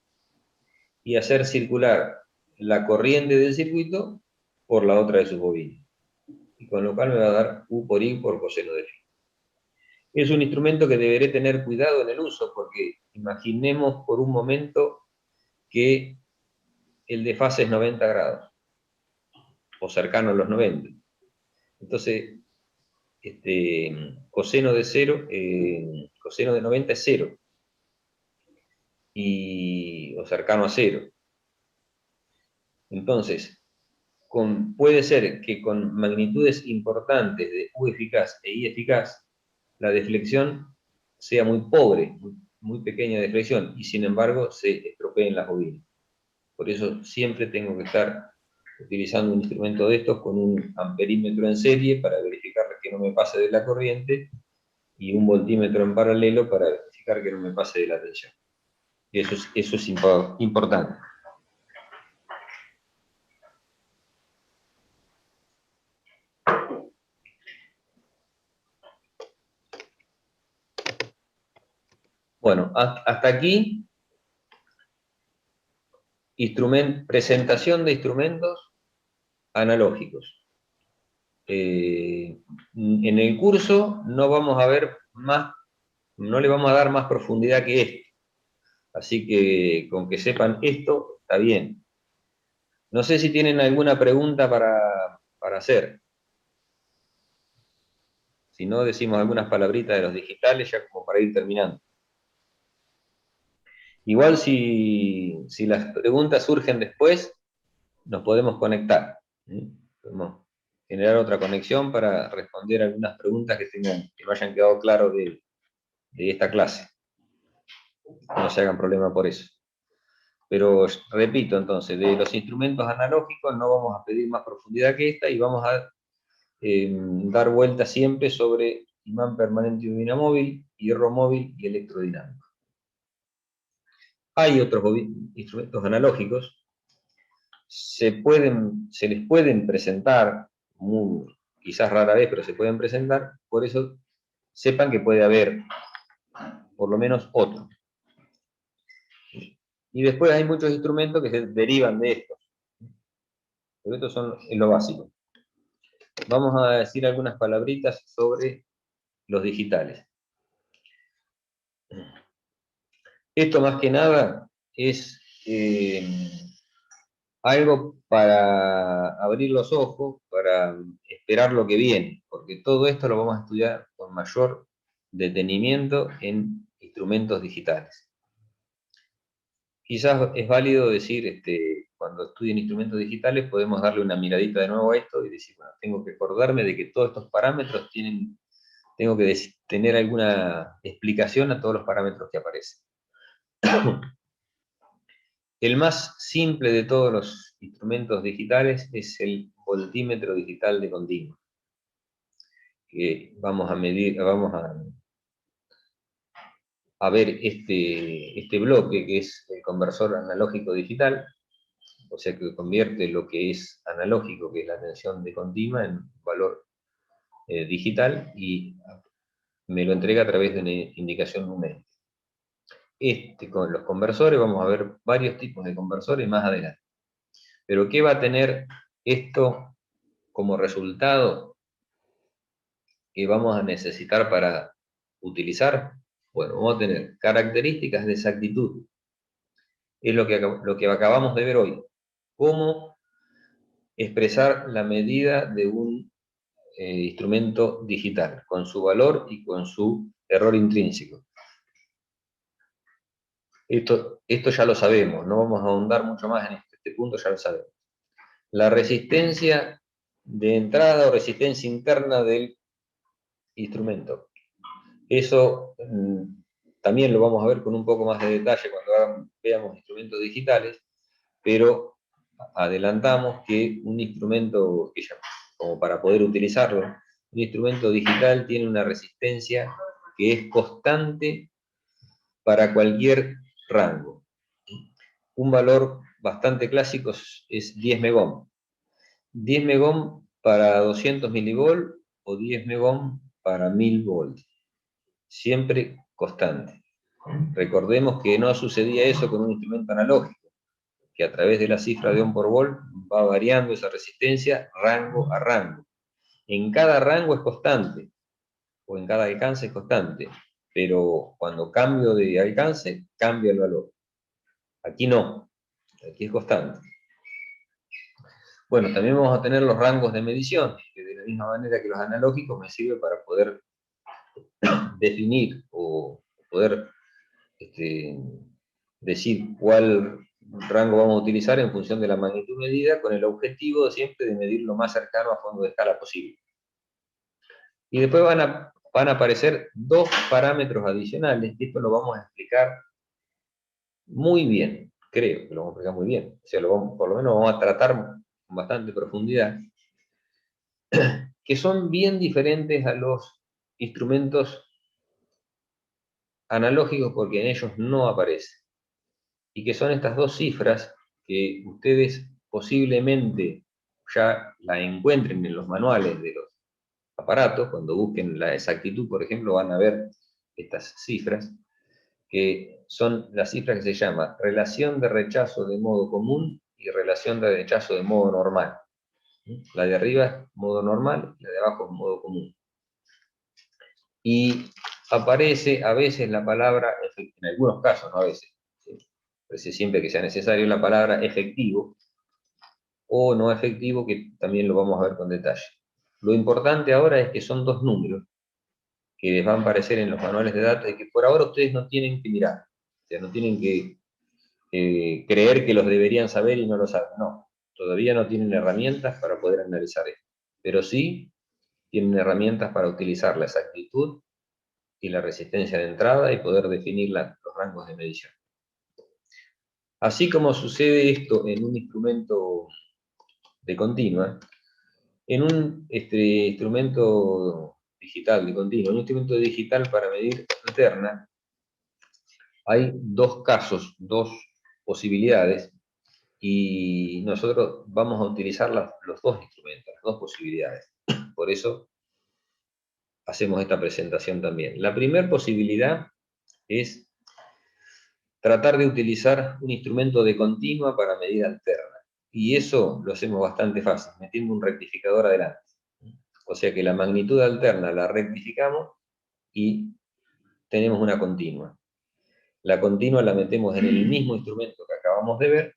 [SPEAKER 1] y hacer circular la corriente del circuito por la otra de sus bobinas. Y con lo cual me va a dar U por I por coseno de phi. Es un instrumento que deberé tener cuidado en el uso, porque imaginemos por un momento que el desfase es 90 grados, o cercano a los 90. Entonces, coseno de 0, coseno de 90 es 0, o cercano a 0. Entonces, puede ser que con magnitudes importantes de U eficaz e I eficaz, la deflexión sea muy pobre, muy pequeña deflexión, y sin embargo se estropeen las bobinas. Por eso siempre tengo que estar utilizando un instrumento de estos con un amperímetro en serie para verificar que no me pase de la corriente y un voltímetro en paralelo para verificar que no me pase de la tensión. Eso es importante. Bueno, hasta aquí, presentación de instrumentos analógicos. En el curso no vamos a ver más, no le vamos a dar más profundidad que esto. Así que con que sepan esto, está bien. No sé si tienen alguna pregunta para hacer. Si no, decimos algunas palabritas de los digitales ya como para ir terminando. Igual si las preguntas surgen después, nos podemos conectar. Podemos generar otra conexión para responder algunas preguntas que me hayan quedado claro de esta clase. No se hagan problema por eso. Pero repito entonces, de los instrumentos analógicos no vamos a pedir más profundidad que esta y vamos a dar vuelta siempre sobre imán permanente y bobina móvil, hierro móvil y electrodinámico. Hay otros instrumentos analógicos, se les pueden presentar, quizás rara vez, pero se pueden presentar, por eso sepan que puede haber por lo menos otro. Y después hay muchos instrumentos que se derivan de estos. Pero estos son lo básico. Vamos a decir algunas palabritas sobre los digitales. Esto más que nada es algo para abrir los ojos, para esperar lo que viene, porque todo esto lo vamos a estudiar con mayor detenimiento en instrumentos digitales. Quizás es válido decir, cuando estudien instrumentos digitales, podemos darle una miradita de nuevo a esto y decir, bueno, tengo que acordarme de que todos estos parámetros tengo que tener alguna explicación a todos los parámetros que aparecen. El más simple de todos los instrumentos digitales es el voltímetro digital de continuo, que vamos a medir, vamos a ver este bloque que es el conversor analógico digital, o sea que convierte lo que es analógico, que es la tensión de continua, en valor digital y me lo entrega a través de una indicación numérica. Con los conversores, vamos a ver varios tipos de conversores más adelante. Pero ¿qué va a tener esto como resultado que vamos a necesitar para utilizar? Bueno, vamos a tener características de exactitud. Es lo que acabamos de ver hoy. Cómo expresar la medida de un instrumento digital, con su valor y con su error intrínseco. Esto ya lo sabemos, no vamos a ahondar mucho más en este punto, ya lo sabemos. La resistencia de entrada o resistencia interna del instrumento. Eso también lo vamos a ver con un poco más de detalle cuando veamos instrumentos digitales, pero adelantamos que un instrumento, como para poder utilizarlo, un instrumento digital tiene una resistencia que es constante para cualquier rango. Un valor bastante clásico es 10 megohm. 10 megohm para 200 milivolt o 10 megohm para 1000 volts. Siempre constante. Recordemos que no sucedía eso con un instrumento analógico, que a través de la cifra de ohm por volt va variando esa resistencia rango a rango. En cada rango es constante, o en cada alcance es constante, pero cuando cambio de alcance, cambia el valor. Aquí no, aquí es constante. Bueno, también vamos a tener los rangos de medición, que de la misma manera que los analógicos me sirve para poder definir o poder decir cuál rango vamos a utilizar en función de la magnitud medida, con el objetivo siempre de medir lo más cercano a fondo de escala posible. Y después van a aparecer dos parámetros adicionales, que esto lo vamos a explicar muy bien, creo que lo vamos a explicar muy bien, o sea, por lo menos vamos a tratar con bastante profundidad, que son bien diferentes a los instrumentos analógicos porque en ellos no aparece. Y que son estas dos cifras que ustedes posiblemente ya la encuentren en los manuales de los aparatos. Cuando busquen la exactitud, por ejemplo, van a ver estas cifras, que son las cifras que se llama relación de rechazo de modo común y relación de rechazo de modo normal. La de arriba es modo normal, la de abajo es modo común. Y aparece a veces la palabra, en algunos casos, no a veces, ¿sí? Siempre que sea necesario, la palabra efectivo o no efectivo, que también lo vamos a ver con detalle. Lo importante ahora es que son dos números que les van a aparecer en los manuales de datos y que por ahora ustedes no tienen que mirar. O sea, no tienen que creer que los deberían saber y no lo saben. No, todavía no tienen herramientas para poder analizar esto. Pero sí tienen herramientas para utilizar la exactitud y la resistencia de entrada y poder definir los rangos de medición. Así como sucede esto en un instrumento de continua, en un instrumento digital de continua, un instrumento digital para medir alterna, hay dos casos, dos posibilidades, y nosotros vamos a utilizar los dos instrumentos, las dos posibilidades. Por eso hacemos esta presentación también. La primera posibilidad es tratar de utilizar un instrumento de continua para medir alterna. Y eso lo hacemos bastante fácil, metiendo un rectificador adelante. O sea que la magnitud alterna la rectificamos y tenemos una continua. La continua la metemos en el mismo instrumento que acabamos de ver,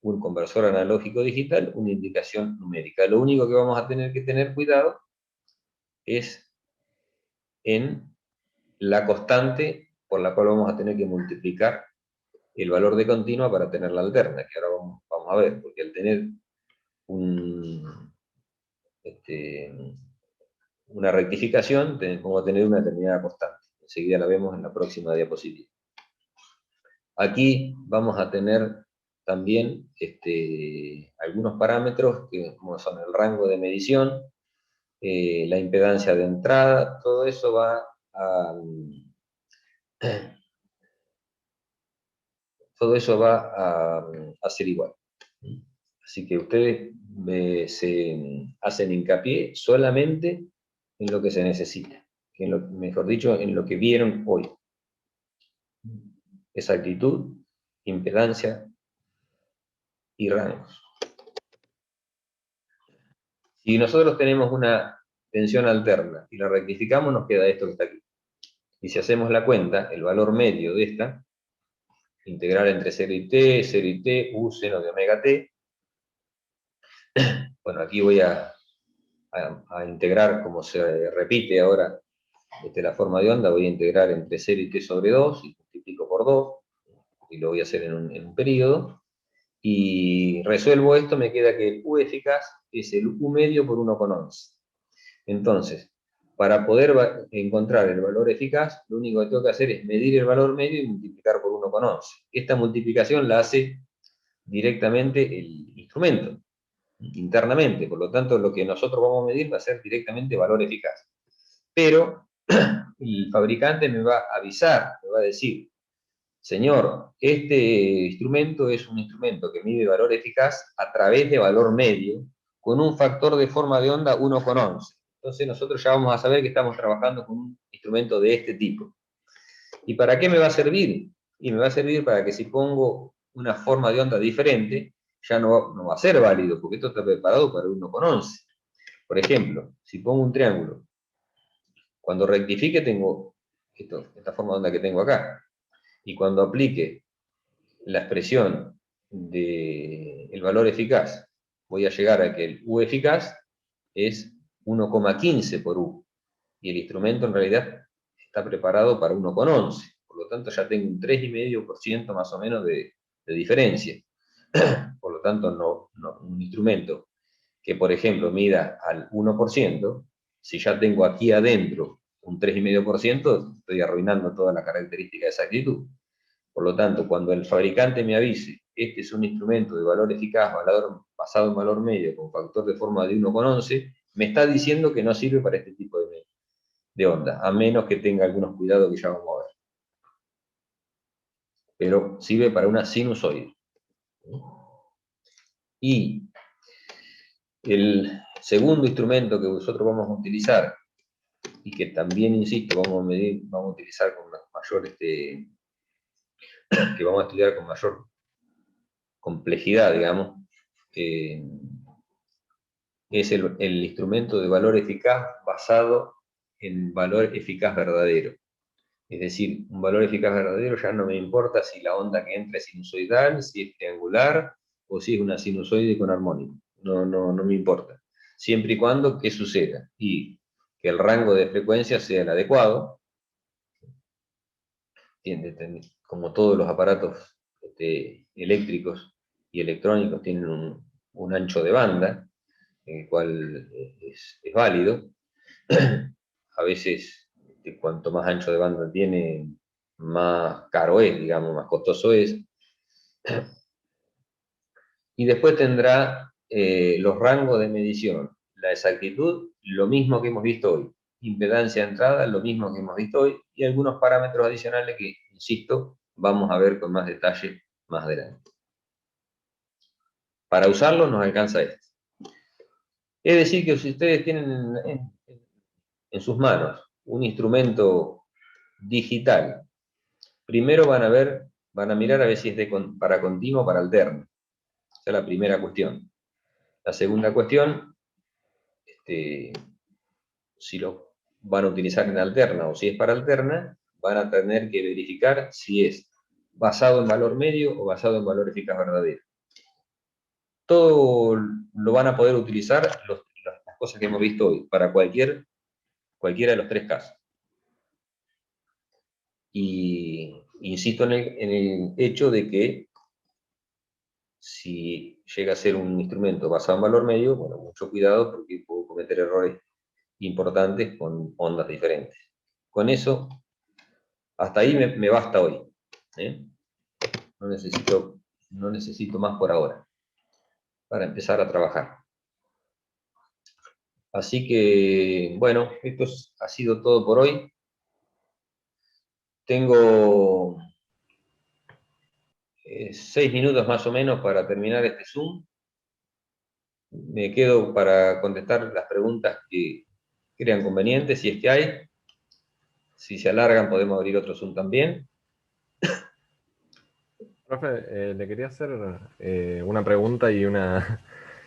[SPEAKER 1] un conversor analógico digital, una indicación numérica. Lo único que vamos a tener que tener cuidado es en la constante por la cual vamos a tener que multiplicar el valor de continua para tener la alterna, que ahora vamos a ver, porque al tener una rectificación, vamos a tener una determinada constante. Enseguida la vemos en la próxima diapositiva. Aquí vamos a tener también algunos parámetros, como son el rango de medición, la impedancia de entrada, todo eso va a ser igual. Así que ustedes se hacen hincapié solamente en lo que se necesita, mejor dicho, en lo que vieron hoy. Exactitud, impedancia y rangos. Si nosotros tenemos una tensión alterna y la rectificamos, nos queda esto que está aquí. Y si hacemos la cuenta, el valor medio de esta, integral entre 0 y t, u seno de omega t, bueno, aquí voy a integrar, como se repite ahora la forma de onda, voy a integrar entre 0 y t sobre 2, y multiplico por 2, y lo voy a hacer en un periodo, y resuelvo me queda que el U eficaz es el U medio por 1,11. Entonces, Para poder encontrar el valor eficaz, lo único que tengo que hacer es medir el valor medio y multiplicar por 1,11. Esta multiplicación la hace directamente el instrumento, internamente. Por lo tanto, lo que nosotros vamos a medir va a ser directamente valor eficaz. Pero el fabricante me va a avisar, me va a decir, señor, este instrumento es un instrumento que mide valor eficaz a través de valor medio, con un factor de forma de onda 1,11. Entonces nosotros ya vamos a saber que estamos trabajando con un instrumento de este tipo. ¿Y para qué me va a servir? Y me va a servir para que si pongo una forma de onda diferente, ya no va a ser válido, porque esto está preparado para 1,11. Por ejemplo, si pongo un triángulo, cuando rectifique tengo esta forma de onda que tengo acá. Y cuando aplique la expresión del valor eficaz, voy a llegar a que el U eficaz es 1,15 por U. Y el instrumento en realidad está preparado para 1,11. Por lo tanto, ya tengo un 3,5% más o menos de diferencia. Por lo tanto, un instrumento que, por ejemplo, mida al 1%, si ya tengo aquí adentro un 3,5%, estoy arruinando toda la característica de exactitud. Por lo tanto, cuando el fabricante me avise, este es un instrumento de valor eficaz basado en valor medio con factor de forma de 1,11, me está diciendo que no sirve para este tipo de onda, a menos que tenga algunos cuidados que ya vamos a ver. Pero sirve para una sinusoide. Y el segundo instrumento que nosotros vamos a utilizar, y que también, insisto, vamos a utilizar con mayor, que vamos a estudiar con mayor complejidad, digamos, es el instrumento de valor eficaz basado en valor eficaz verdadero. Es decir, un valor eficaz verdadero ya no me importa si la onda que entra es sinusoidal, si es triangular o si es una sinusoide con armónico. No me importa. Siempre y cuando que suceda y que el rango de frecuencia sea el adecuado. Como todos los aparatos eléctricos y electrónicos tienen un ancho de banda, el cual es válido. A veces, cuanto más ancho de banda tiene, más caro es, digamos, más costoso es. Y después tendrá los rangos de medición, la exactitud, lo mismo que hemos visto hoy. Impedancia de entrada, lo mismo que hemos visto hoy, y algunos parámetros adicionales que, insisto, vamos a ver con más detalle más adelante. Para usarlo nos alcanza esto. Es decir, que si ustedes tienen en sus manos un instrumento digital, primero van a mirar a ver si es para continuo o para alterno. Esa es la primera cuestión. La segunda cuestión, si lo van a utilizar en alterna o si es para alterna, van a tener que verificar si es basado en valor medio o basado en valor eficaz verdadero. Todo lo van a poder utilizar las cosas que hemos visto hoy, para cualquiera de los tres casos. Y insisto en el hecho de que si llega a ser un instrumento basado en valor medio, bueno, mucho cuidado porque puedo cometer errores importantes con ondas diferentes. Con eso, hasta ahí me basta hoy. No necesito más por ahora para empezar a trabajar. Así que, bueno, esto ha sido todo por hoy. Tengo 6 minutos más o menos para terminar este Zoom. Me quedo para contestar las preguntas que crean convenientes, si es que hay. Si se alargan, podemos abrir otro Zoom también.
[SPEAKER 3] Profe, le quería hacer una pregunta y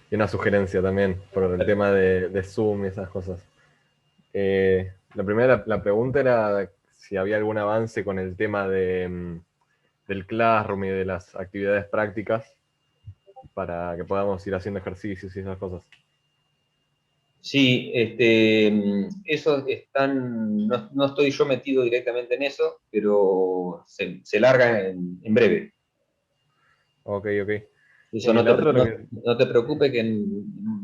[SPEAKER 3] y una sugerencia también por el tema de Zoom y esas cosas. La primera, la pregunta era si había algún avance con el tema del Classroom y de las actividades prácticas para que podamos ir haciendo ejercicios y esas cosas.
[SPEAKER 1] Sí, eso no estoy yo metido directamente en eso, pero se larga en breve.
[SPEAKER 3] Ok.
[SPEAKER 1] Eso no te preocupes que en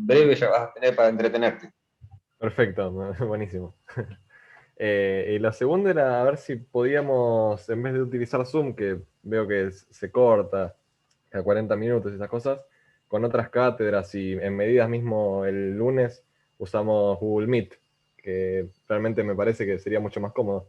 [SPEAKER 1] breve ya vas a tener para entretenerte.
[SPEAKER 3] Perfecto, buenísimo. Y la segunda era a ver si podíamos, en vez de utilizar Zoom, que veo que se corta a 40 minutos y esas cosas, con otras cátedras y en medidas mismo el lunes usamos Google Meet, que realmente me parece que sería mucho más cómodo.